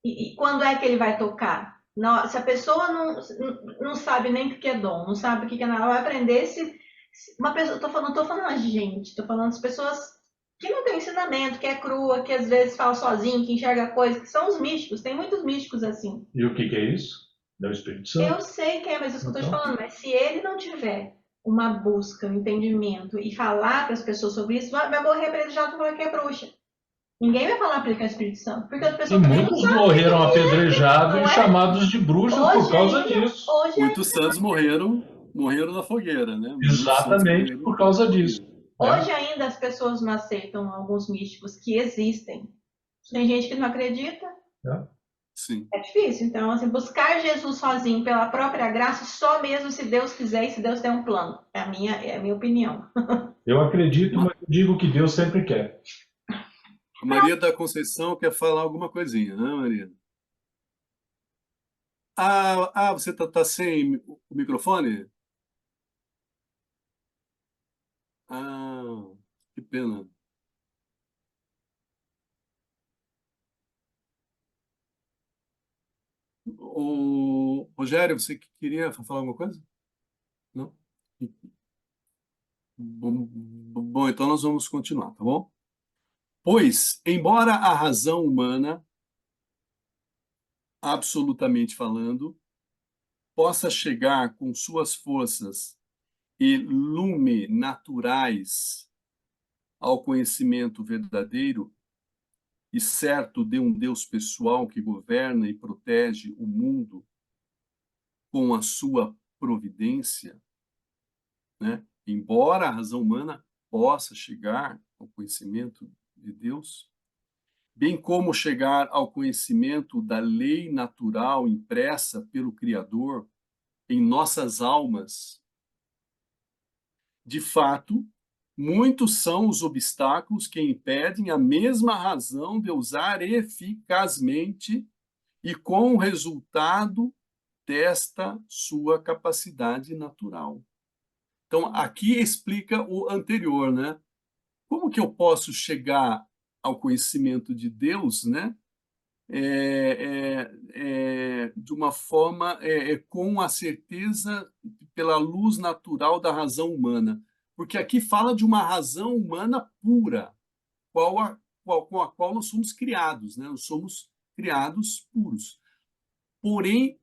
E quando é que ele vai tocar? Não, se a pessoa não sabe nem o que é dom, não sabe o que é nada, ela vai aprender uma pessoa, não estou falando a gente, estou falando as pessoas que não têm ensinamento, que é crua, que às vezes fala sozinho, que enxerga coisas, que são os místicos, tem muitos místicos assim. E o que é isso? É o Espírito Eu Santo. sei que é, mas isso que eu estou te Então, falando, mas se ele não tiver uma busca, um entendimento e falar para as pessoas sobre isso, vai morrer apedrejado falando que é bruxa. Ninguém vai falar para ele que é o Espírito Santo, porque as e pessoas também não muitos sabem morreram apedrejados não e é? chamados de bruxas por Hoje causa ainda, disso. hoje Muitos santos morreram na fogueira, né? Muitos santos Exatamente morreram por causa na disso. fogueira. Né? Hoje ainda as pessoas não aceitam alguns místicos que existem. Tem gente que não acredita. Sim. É difícil. Então, assim, buscar Jesus sozinho pela própria graça, só mesmo se Deus quiser e se Deus tem um plano. É a minha opinião. Eu acredito, mas eu digo que Deus sempre quer. A Maria da Conceição quer falar alguma coisinha, né, Maria? Você tá sem o microfone? Ah, que pena. O Rogério, você queria falar alguma coisa? Não? Bom, então nós vamos continuar, tá bom? Pois, embora a razão humana, absolutamente falando, possa chegar com suas forças e lume naturais ao conhecimento verdadeiro e certo de um Deus pessoal que governa e protege o mundo com a sua providência, né? Embora a razão humana possa chegar ao conhecimento de Deus, bem como chegar ao conhecimento da lei natural impressa pelo Criador em nossas almas, de fato, muitos são os obstáculos que impedem a mesma razão de usar eficazmente e com o resultado desta sua capacidade natural. Então, aqui explica o anterior, né? Como que eu posso chegar ao conhecimento de Deus, né? De uma forma com a certeza pela luz natural da razão humana, porque aqui fala de uma razão humana pura, com a qual nós somos criados, né? Nós somos criados puros. Porém,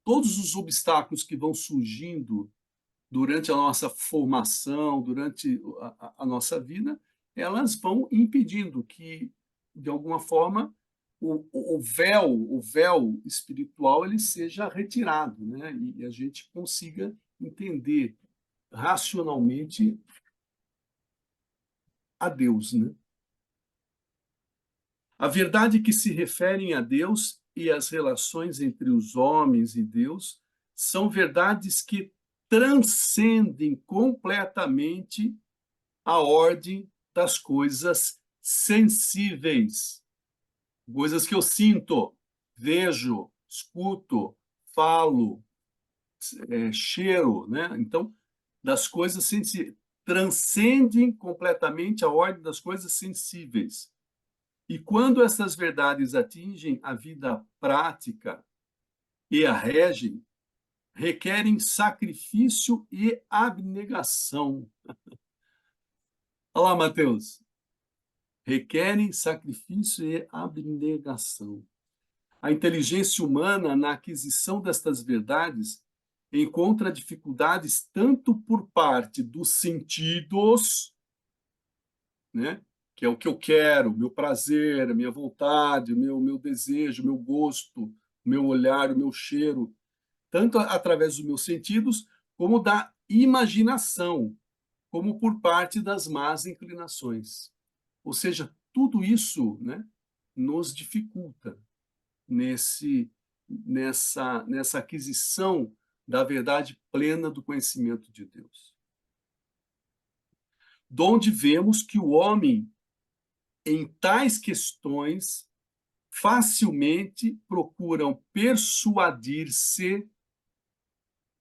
todos os obstáculos que vão surgindo durante a nossa formação, durante a nossa vida, elas vão impedindo que, de alguma forma, o véu espiritual ele seja retirado, né? E a gente consiga entender racionalmente a Deus, né? A verdade que se referem a Deus e as relações entre os homens e Deus são verdades que transcendem completamente a ordem das coisas sensíveis, coisas que eu sinto, vejo, escuto, falo, cheiro, né? Então, das coisas sensíveis, transcendem completamente a ordem das coisas sensíveis. E quando essas verdades atingem a vida prática e a regem, requerem sacrifício e abnegação. Olha lá, Mateus. Requerem sacrifício e abnegação. A inteligência humana, na aquisição destas verdades, encontra dificuldades tanto por parte dos sentidos, né? Que é o que eu quero, meu prazer, minha vontade, meu desejo, meu gosto, meu olhar, o meu cheiro, tanto através dos meus sentidos, como da imaginação, como por parte das más inclinações. Ou seja, tudo isso, né, nos dificulta nessa aquisição da verdade plena do conhecimento de Deus. Donde vemos que o homem, em tais questões, facilmente procuram persuadir-se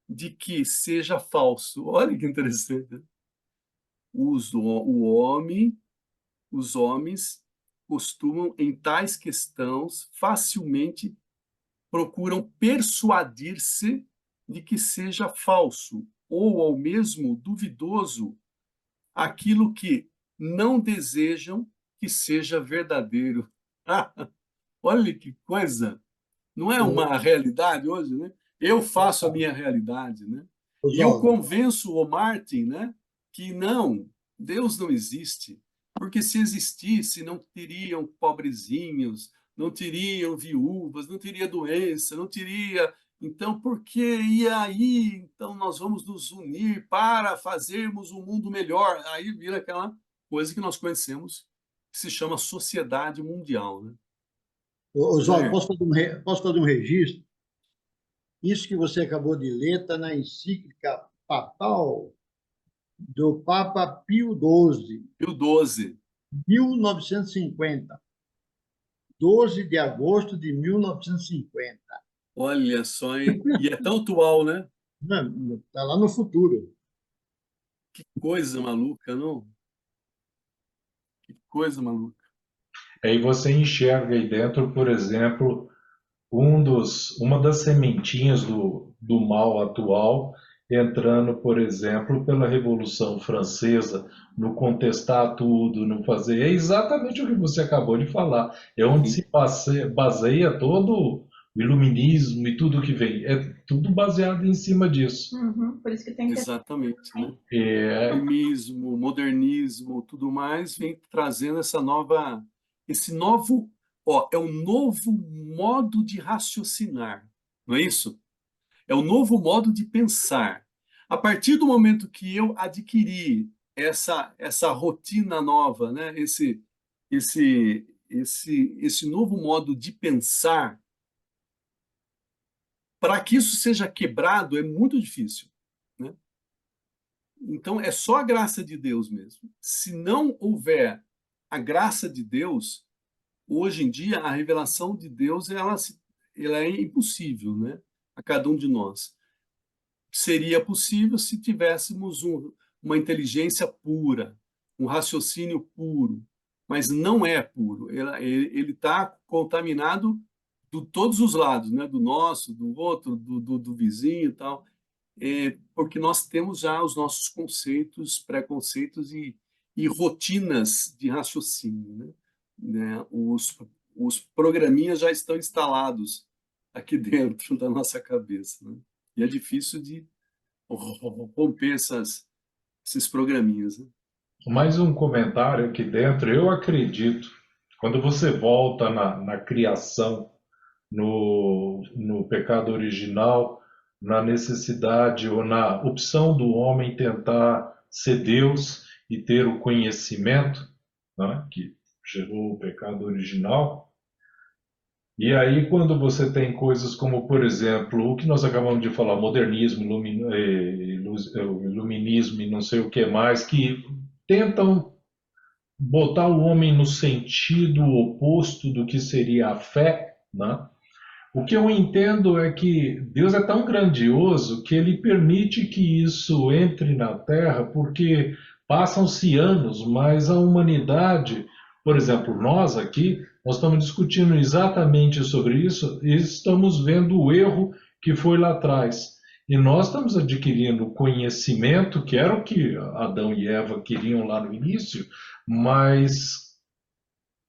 de que seja falso. Olha que interessante. Os homens costumam, em tais questões, facilmente procuram persuadir-se de que seja falso, ou ao mesmo duvidoso, aquilo que não desejam que seja verdadeiro. Olha que coisa! Não é uma realidade hoje, né? Eu faço a minha realidade, né? E eu Oswaldo, convenço o Martin, né, que não, Deus não existe, porque se existisse, não teriam pobrezinhos, não teriam viúvas, não teria doença, não teria. Então, por que? E aí, então nós vamos nos unir para fazermos um mundo melhor. Aí vira aquela coisa que nós conhecemos, que se chama sociedade mundial, né? Oswaldo, Jair, posso fazer um registro? Isso que você acabou de ler está na encíclica papal do Papa Pio XII, Pio XII. 1950, 12 de agosto de 1950. Olha só, hein? E é tão atual, né? Está lá no futuro. Que coisa maluca, não? Que coisa maluca. Aí você enxerga aí dentro, por exemplo, uma das sementinhas do mal atual, entrando, por exemplo, pela Revolução Francesa, no contestar tudo, no fazer. É exatamente o que você acabou de falar. É onde Sim, se baseia todo o iluminismo e tudo que vem. É tudo baseado em cima disso. Por isso que tem que ter. exatamente, né? É, Iluminismo, modernismo, tudo mais vem trazendo esse novo, ó, é um novo modo de raciocinar, não é isso? É um novo modo de pensar. A partir do momento que eu adquiri essa rotina nova, né? Esse novo modo de pensar, para que isso seja quebrado é muito difícil, né? Então é só a graça de Deus mesmo. Se não houver a graça de Deus, hoje em dia a revelação de Deus ela é impossível, né? A cada um de nós. Seria possível se tivéssemos uma inteligência pura, um raciocínio puro, mas não é puro. Ele está contaminado de todos os lados, né? Do nosso, do outro, do vizinho e tal, porque nós temos já os nossos conceitos, preconceitos e rotinas de raciocínio, né? Os programinhas já estão instalados aqui dentro da nossa cabeça, né? E é difícil de romper esses programinhas, né? mais um comentário aqui dentro. Eu acredito, quando você volta na criação, no pecado original, na necessidade ou na opção do homem tentar ser Deus e ter o conhecimento, né, que gerou o pecado original. E aí, quando você tem coisas como, por exemplo, o que nós acabamos de falar, modernismo, iluminismo e não sei o que mais, que tentam botar o homem no sentido oposto do que seria a fé, né? O que eu entendo é que Deus é tão grandioso que ele permite que isso entre na Terra, porque passam-se anos, mas a humanidade, por exemplo, nós aqui, nós estamos discutindo exatamente sobre isso e estamos vendo o erro que foi lá atrás. E nós estamos adquirindo conhecimento, que era o que Adão e Eva queriam lá no início, mas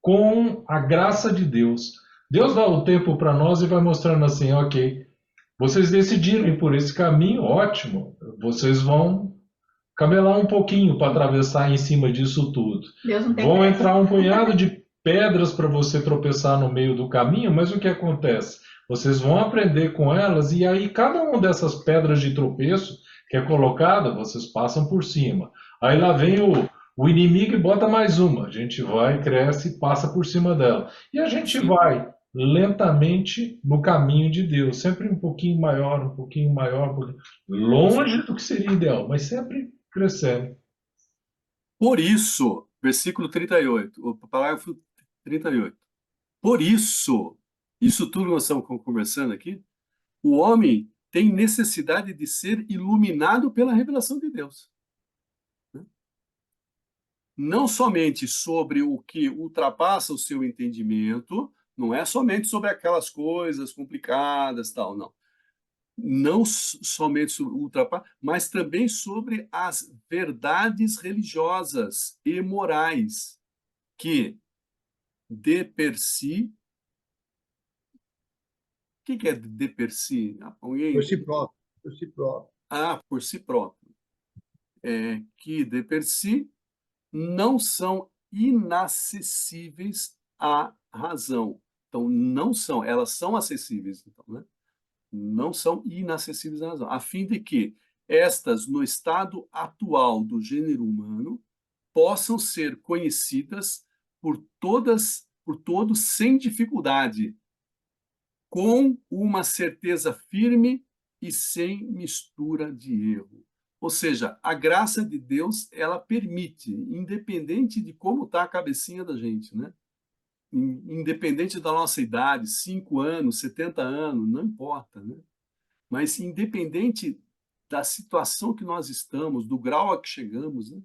com a graça de Deus. Deus dá o tempo para nós e vai mostrando assim, ok, vocês decidiram ir por esse caminho, ótimo, vocês vão camelar um pouquinho para atravessar em cima disso tudo. Deus não tem Vão pressa. entrar um punhado de pedras para você tropeçar no meio do caminho, mas o que acontece? Vocês vão aprender com elas e aí cada uma dessas pedras de tropeço que é colocada, vocês passam por cima. Aí lá vem o inimigo e bota mais uma. A gente vai, cresce e passa por cima dela. E a gente Sim. vai lentamente no caminho de Deus, sempre um pouquinho maior, um pouquinho maior, longe do que seria ideal, mas sempre crescendo. Por isso, versículo 38, o parágrafo 38. Por isso tudo que nós estamos conversando aqui, o homem tem necessidade de ser iluminado pela revelação de Deus. Não somente sobre o que ultrapassa o seu entendimento, não é somente sobre aquelas coisas complicadas, tal, não. Não somente sobre o ultrapassa, mas também sobre as verdades religiosas e morais que, de per si, que é de per si? Alguém... Por si próprio, por si próprio. Ah, por si próprio. Que de per si não são inacessíveis à razão. Então, não são, elas são acessíveis, então, né? Não são inacessíveis à razão, a fim de que estas, no estado atual do gênero humano, possam ser conhecidas por todos sem dificuldade, com uma certeza firme e sem mistura de erro. Ou seja, a graça de Deus, ela permite, independente de como está a cabecinha da gente, né? Independente da nossa idade, 5 anos, 70 anos, não importa, né? Mas independente da situação que nós estamos, do grau a que chegamos, né?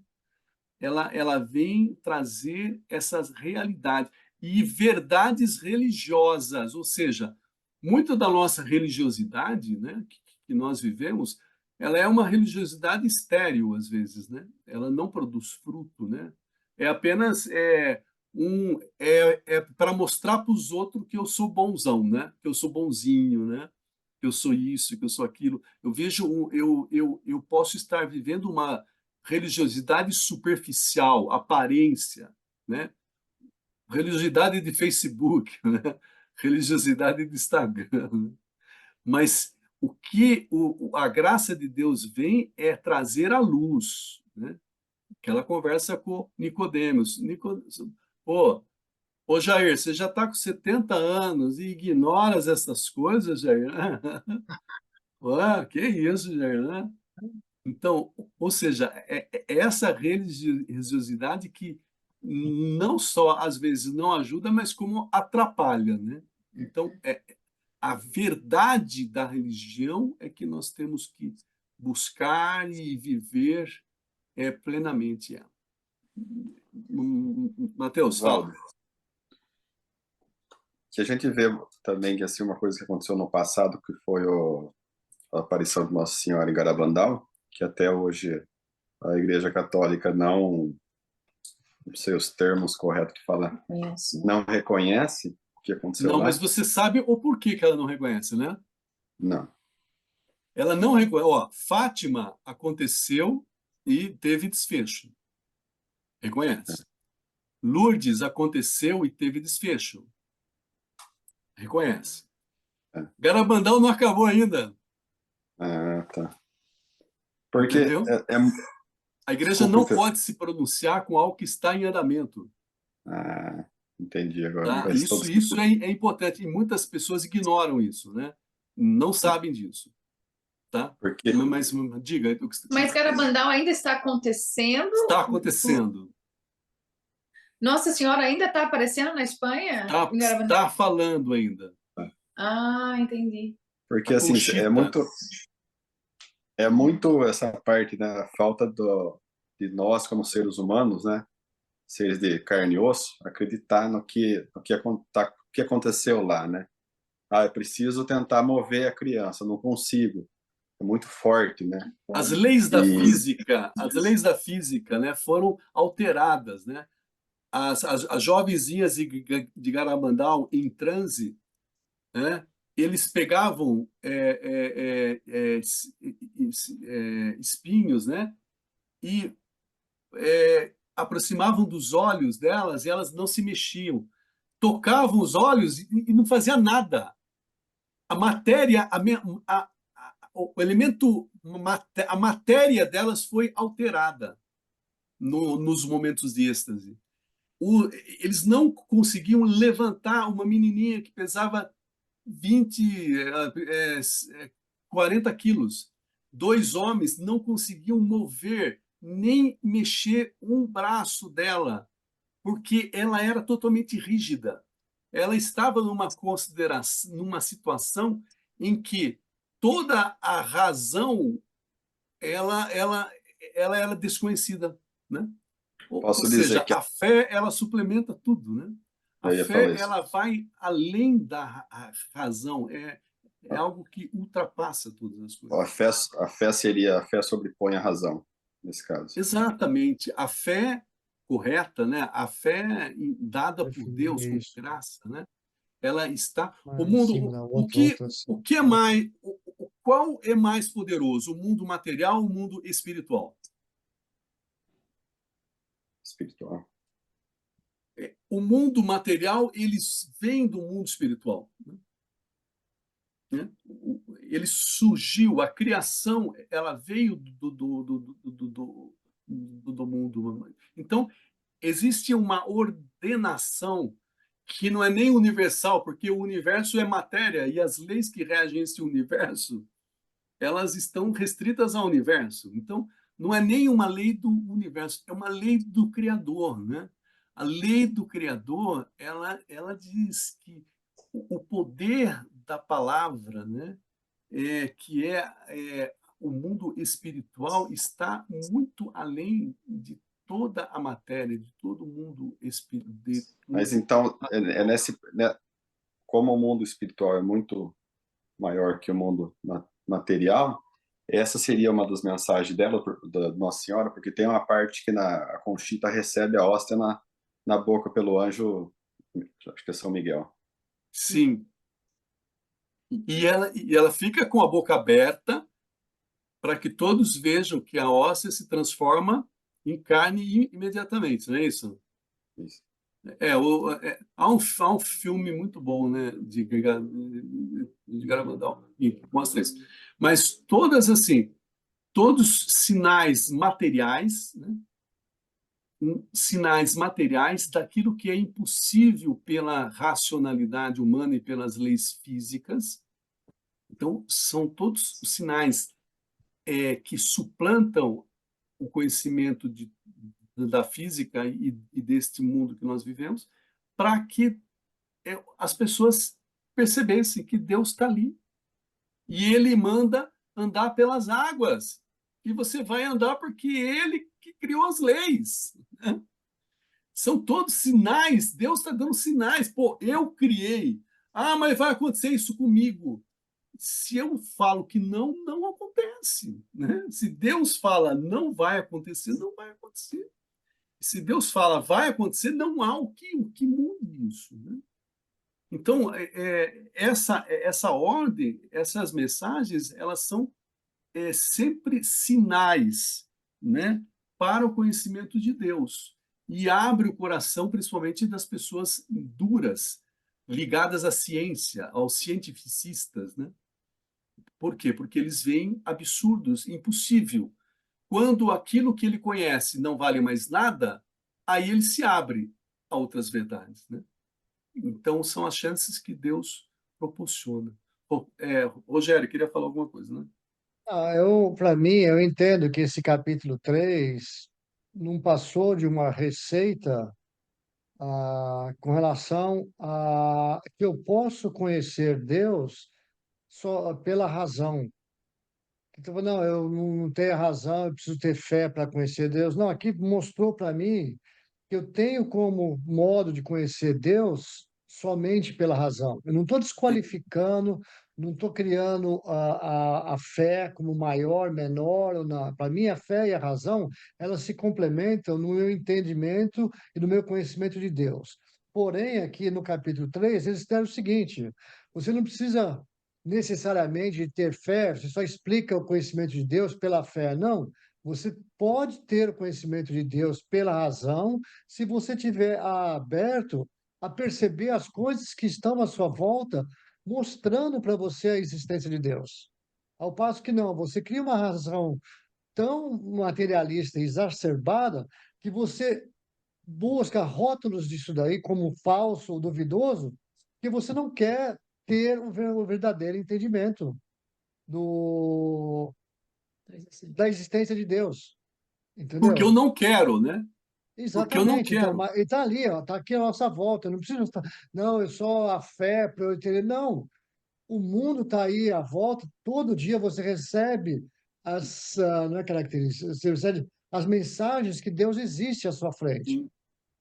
Ela vem trazer essas realidades e verdades religiosas, ou seja, muito da nossa religiosidade, né, que nós vivemos, ela é uma religiosidade estéril às vezes, né? Ela não produz fruto, né? É apenas para mostrar para os outros que eu sou bonzão, né? Que eu sou bonzinho, né? Que eu sou isso, que eu sou aquilo. Eu vejo, eu posso estar vivendo uma religiosidade superficial, aparência, né? Religiosidade de Facebook, né? Religiosidade de Instagram. Né? Mas o que a graça de Deus vem é trazer à luz, né? Aquela conversa com Nicodemos. Ô Jair, você já está com 70 anos e ignoras essas coisas, Jair? Que isso, Jair, né? Então, ou seja, essa religiosidade que não só às vezes não ajuda, mas como atrapalha, né? Então, a verdade da religião é que nós temos que buscar e viver plenamente ela. Mateus, fala. Valdo, que a gente vê também que assim uma coisa que aconteceu no passado, que foi a aparição de Nossa Senhora em Garabandal, que até hoje a Igreja Católica não sei os termos corretos de falar, não reconhece o que aconteceu Não, lá? mas você sabe o porquê que ela não reconhece, né? Não. Ela não reconhece. Ó, Fátima aconteceu e teve desfecho. Reconhece. Lourdes aconteceu e teve desfecho. Reconhece. Garabandal não acabou ainda. Ah, tá. Porque Entendeu? A igreja Desculpa, não pode se pronunciar com algo que está em andamento. Ah, entendi agora. Tá? Faz todo Isso sentido. é importante e muitas pessoas ignoram isso, né? Não sabem disso. Tá? Porque Mas diga. Mas Garabandal ainda está acontecendo? Está acontecendo. Nossa Senhora ainda está aparecendo na Espanha? Em Garabandal? Está falando ainda. Ah, entendi. porque A assim, Conchita. é muito essa parte, né? A falta de nós como seres humanos, né? Seres de carne e osso, acreditar no que aconteceu lá, né? Ah, eu preciso tentar mover a criança, não consigo. É muito forte, né? As leis da E- física, né, foram alteradas, né? As jovenzinhas de Garabandal em transe, né? Eles pegavam espinhos, né? E aproximavam dos olhos delas e elas não se mexiam. Tocavam os olhos e não fazia nada. A matéria, o elemento, a matéria delas foi alterada nos momentos de êxtase. Eles não conseguiam levantar uma menininha que pesava 20, 40 quilos. 2 homens não conseguiam mover, nem mexer um braço dela, porque ela era totalmente rígida. Ela estava numa situação em que toda a razão ela era desconhecida, né? Ou Posso dizer seja, que a fé ela suplementa tudo, né? A eu ia falar fé isso. ela vai além da razão, é algo que ultrapassa todas as coisas. A fé seria a fé sobrepõe a razão nesse caso. Exatamente, a fé correta, né? A fé dada por Deus como Isso. graça, né? ela está... O Lá em cima, mundo, na o outra, que, assim. o que é mais... Qual é mais poderoso, o mundo material ou o mundo espiritual? Espiritual. O mundo material, eles vêm do mundo espiritual, né? Ele surgiu, a criação, ela veio do mundo. Então, existe uma ordenação que não é nem universal, porque o universo é matéria e as leis que regem esse universo, elas estão restritas ao universo. Então, não é nem uma lei do universo, é uma lei do Criador, né? A lei do Criador, ela diz que o poder da palavra, né, o mundo espiritual, está muito além de toda a matéria, de todo o mundo espiritual. Mas então, como o mundo espiritual é muito maior que o mundo material, essa seria uma das mensagens dela, da Nossa Senhora, porque tem uma parte que a Conchita recebe a hóstia na boca pelo anjo, acho que é São Miguel. Sim. E ela fica com a boca aberta para que todos vejam que a hóstia se transforma em carne imediatamente, não é isso? Isso. Há um filme muito bom, né, de Garabandal, que mostra isso. Mas todos sinais materiais, né, sinais materiais daquilo que é impossível pela racionalidade humana e pelas leis físicas. Então, são todos sinais que suplantam o conhecimento da física e deste mundo que nós vivemos, para que as pessoas percebessem que Deus está ali. E Ele manda andar pelas águas. E você vai andar porque Ele que criou as leis, né? São todos sinais. Deus está dando sinais. Pô, eu criei. Ah, mas vai acontecer isso comigo. Se eu falo que não, não acontece, né? Se Deus fala não vai acontecer, não vai acontecer. Se Deus fala vai acontecer, não há o que mude isso, né? Então, essa ordem, essas mensagens, elas são sempre sinais, né, para o conhecimento de Deus. E abre o coração, principalmente, das pessoas duras, ligadas à ciência, aos cientificistas, né? Por quê? Porque eles veem absurdos, impossível. Quando aquilo que ele conhece não vale mais nada, aí ele se abre a outras verdades, né? Então, são as chances que Deus proporciona. Rogério, queria falar alguma coisa, né? Para mim, eu entendo que esse capítulo 3 não passou de uma receita com relação a que eu posso conhecer Deus só pela razão. Então, não, eu não tenho razão, eu preciso ter fé para conhecer Deus. Não, aqui mostrou para mim que eu tenho como modo de conhecer Deus somente pela razão. Eu não estou desqualificando, não estou criando a fé como maior, menor. Para mim, a fé e a razão, elas se complementam no meu entendimento e no meu conhecimento de Deus. Porém, aqui no capítulo 3, eles disseram o seguinte: você não precisa necessariamente ter fé, você só explica o conhecimento de Deus pela fé. Não, você pode ter o conhecimento de Deus pela razão, se você tiver aberto a perceber as coisas que estão à sua volta, mostrando para você a existência de Deus. Ao passo que não, você cria uma razão tão materialista e exacerbada que você busca rótulos disso daí como falso ou duvidoso, que você não quer ter o verdadeiro entendimento da existência de Deus, Porque eu entendeu? não quero, né? Porque eu não Exatamente. Então, quero. está ali, ó, está aqui à nossa volta. Eu não preciso estar, não, eu só a fé para eu entender. Não, o mundo está aí à volta. Todo dia você recebe não é características, você recebe as mensagens que Deus existe à sua frente,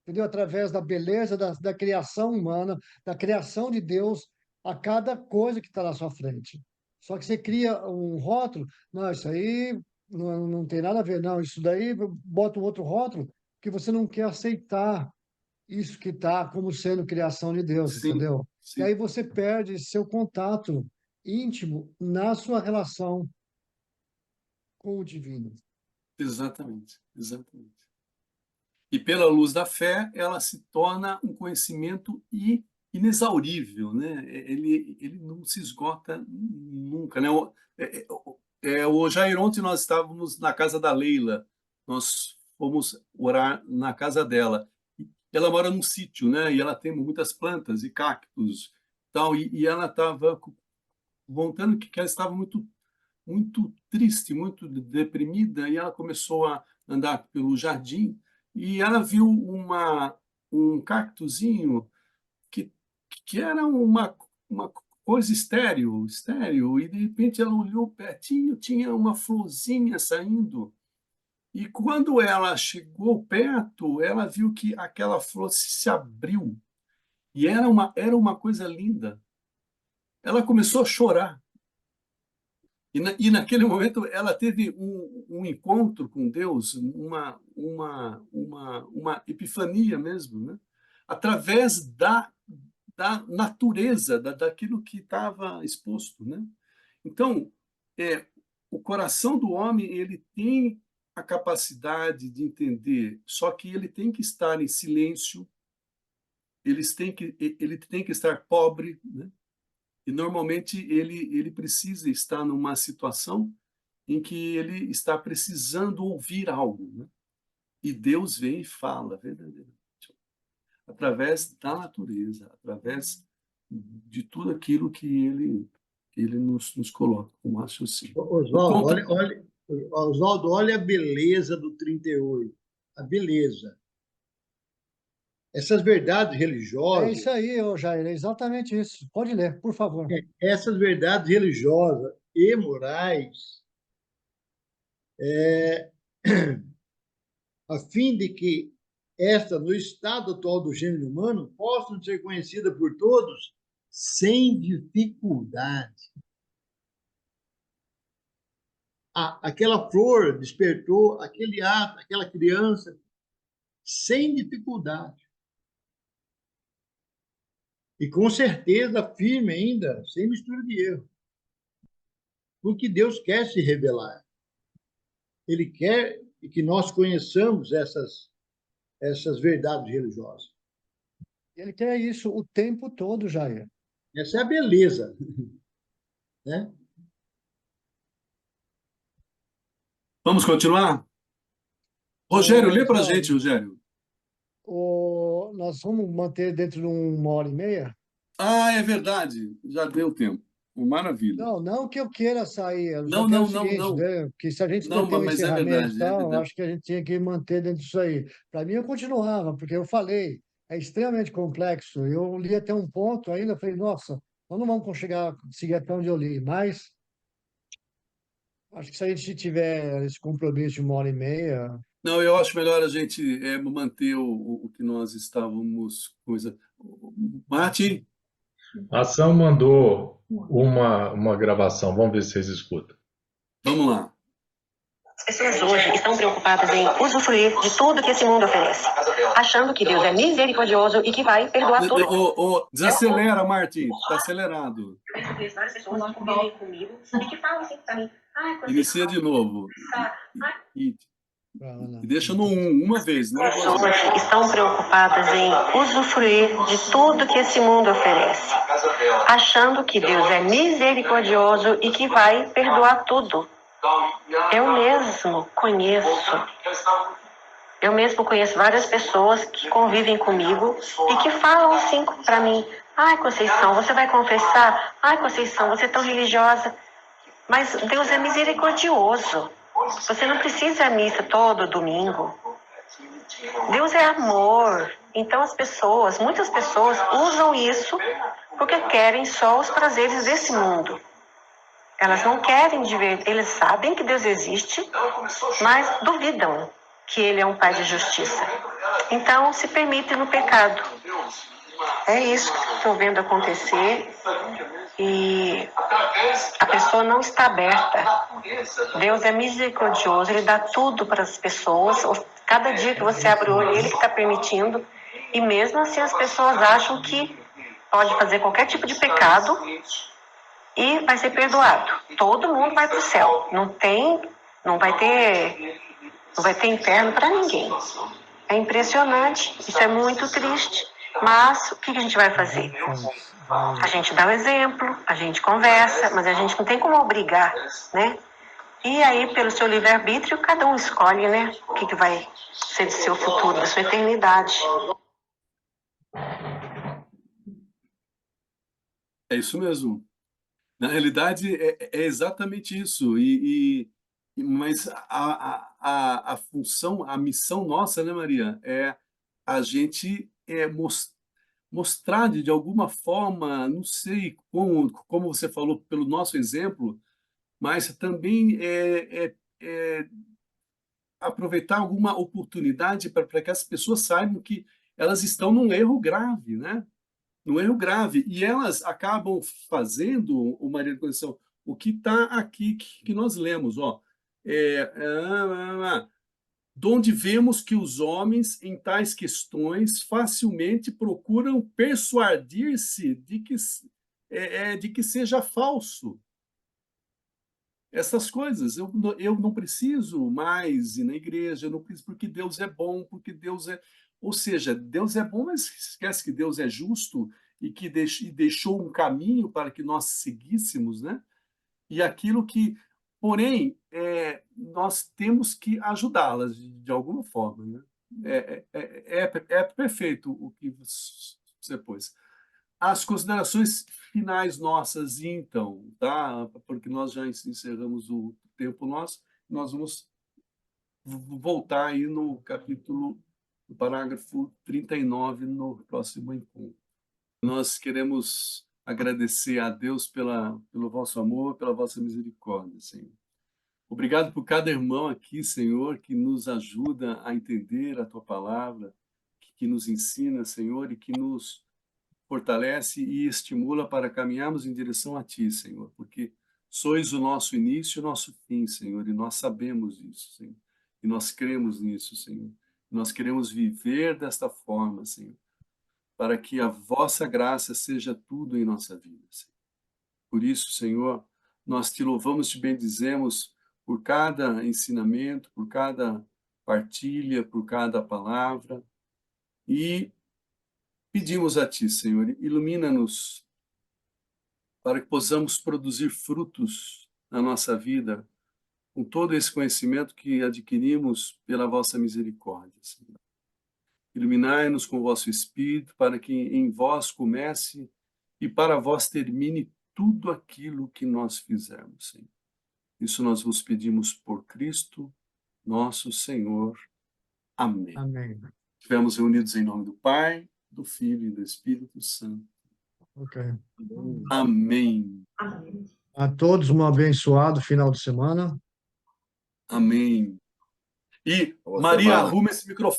entendeu? Através da beleza da criação humana, da criação de Deus a cada coisa que está na sua frente. Só que você cria um rótulo, não, isso aí não tem nada a ver, não, isso daí bota um outro rótulo que você não quer aceitar isso que está como sendo criação de Deus, Sim. entendeu? E aí você perde seu contato íntimo na sua relação com o divino. Exatamente, exatamente. E pela luz da fé, ela se torna um conhecimento inexaurível, né? Ele não se esgota nunca, né? O Jair, ontem nós estávamos na casa da Leila, nós fomos orar na casa dela. Ela mora num sítio, né? E ela tem muitas plantas e cactos, tal. E ela estava contando que ela estava muito triste, muito deprimida, e ela começou a andar pelo jardim e ela viu um cactuzinho que era uma coisa estéril, e de repente ela olhou pertinho, tinha uma florzinha saindo. E quando ela chegou perto, ela viu que aquela flor se abriu. E era uma coisa linda. Ela começou a chorar. E naquele momento ela teve um encontro com Deus, uma epifania mesmo, né? Através da natureza, daquilo que estava exposto, né? Então, o coração do homem ele tem a capacidade de entender, só que ele tem que estar em silêncio, ele tem que estar pobre, né? E normalmente ele precisa estar numa situação em que ele está precisando ouvir algo, né? E Deus vem e fala verdadeiramente, através da natureza, através de tudo aquilo que ele nos coloca como raciocínio. Oswaldo, olha a beleza do 38, a beleza. Essas verdades religiosas... É isso aí, Jair, é exatamente isso. Pode ler, por favor. Essas verdades religiosas e morais, a fim de que no estado atual do gênero humano, possam ser conhecidas por todos sem dificuldade. Aquela flor despertou aquele ato, aquela criança, sem dificuldade. E com certeza firme ainda, sem mistura de erro. Porque Deus quer se revelar. Ele quer que nós conheçamos essas verdades religiosas. Ele quer isso o tempo todo, Jair. Essa é a beleza, né? Vamos continuar? Rogério, lê para a gente, Rogério. Nós vamos manter dentro de 1h30? Ah, é verdade. Já deu tempo. Maravilha. Não que eu queira sair. Eu não, quero não, o seguinte, não. Né? Porque se a gente não, tem um mas encerramento é tal, acho que a gente tinha que manter dentro disso aí. Para mim, eu continuava, porque eu falei, é extremamente complexo. Eu li até um ponto ainda, falei, nossa, nós não vamos seguir até onde eu li, mas acho que se a gente tiver esse compromisso de 1h30... Não, eu acho melhor a gente manter o que nós estávamos... Martin? A Sam mandou uma gravação, vamos ver se vocês escutam. Vamos lá. As pessoas hoje estão preocupadas em usufruir de tudo que esse mundo oferece, achando que Deus é misericordioso e que vai perdoar tudo. Desacelera, Martin, está acelerado. Várias pessoas que convivem comigo e que falam assim para mim. Inicia de novo. E deixa no 1, uma vez. Não as pessoas estão preocupadas em usufruir de tudo que esse mundo oferece, achando que Deus é misericordioso e que vai perdoar tudo. Eu mesmo conheço várias pessoas que convivem comigo e que falam assim para mim: ai, Conceição, você vai confessar? Ai, Conceição, você é tão religiosa. Mas Deus é misericordioso. Você não precisa ir à missa todo domingo. Deus é amor. Então muitas pessoas usam isso porque querem só os prazeres desse mundo. Elas não querem eles sabem que Deus existe, mas duvidam que Ele é um Pai de justiça. Então se permitem no pecado. É isso que estou vendo acontecer e a pessoa não está aberta. Deus é misericordioso, Ele dá tudo para as pessoas. Cada dia que você abre o olho, Ele que está permitindo. E mesmo assim as pessoas acham que pode fazer qualquer tipo de pecado e vai ser perdoado. Todo mundo vai para o céu. Não vai ter inferno para ninguém. É impressionante, isso é muito triste. Mas o que a gente vai fazer? A gente dá o exemplo, a gente conversa, mas a gente não tem como obrigar, né? E aí, pelo seu livre-arbítrio, cada um escolhe, né? O que vai ser do seu futuro, da sua eternidade. É isso mesmo. Na realidade, é exatamente isso. Mas a função, a missão nossa, né, Maria, é a gente mostrar de alguma forma, não sei como você falou, pelo nosso exemplo, mas também aproveitar alguma oportunidade para que as pessoas saibam que elas estão num erro grave, né? Num erro grave. E elas acabam fazendo, o Maria da Conceição, o que está aqui que nós lemos, ó. Donde vemos que os homens, em tais questões, facilmente procuram persuadir-se de que seja falso. Essas coisas, eu não preciso mais ir na igreja, eu não preciso, porque Deus é bom, porque Deus é... Ou seja, Deus é bom, mas esquece que Deus é justo e que deixou um caminho para que nós seguíssemos, né? E aquilo que... Porém, nós temos que ajudá-las de alguma forma, né? É perfeito o que você pôs. As considerações finais nossas, então, tá? Porque nós já encerramos o tempo nosso, nós vamos voltar aí no parágrafo 39, no próximo encontro. Nós queremos agradecer a Deus pelo vosso amor, pela vossa misericórdia, Senhor. Obrigado por cada irmão aqui, Senhor, que nos ajuda a entender a Tua palavra, que nos ensina, Senhor, e que nos fortalece e estimula para caminharmos em direção a Ti, Senhor, porque sois o nosso início e o nosso fim, Senhor, e nós sabemos isso, Senhor, e nós cremos nisso, Senhor. Nós queremos viver desta forma, Senhor, para que a vossa graça seja tudo em nossa vida, Senhor. Por isso, Senhor, nós te louvamos, te bendizemos por cada ensinamento, por cada partilha, por cada palavra, e pedimos a Ti, Senhor, ilumina-nos para que possamos produzir frutos na nossa vida com todo esse conhecimento que adquirimos pela vossa misericórdia, Senhor. Iluminai-nos com o vosso Espírito para que em vós comece e para vós termine tudo aquilo que nós fizermos, Senhor. Isso nós vos pedimos por Cristo, nosso Senhor. Amém. Amém. Estivemos reunidos em nome do Pai, do Filho e do Espírito Santo. Ok. Amém. A todos um abençoado final de semana. Amém. E, Boa Maria, semana. arruma esse microfone.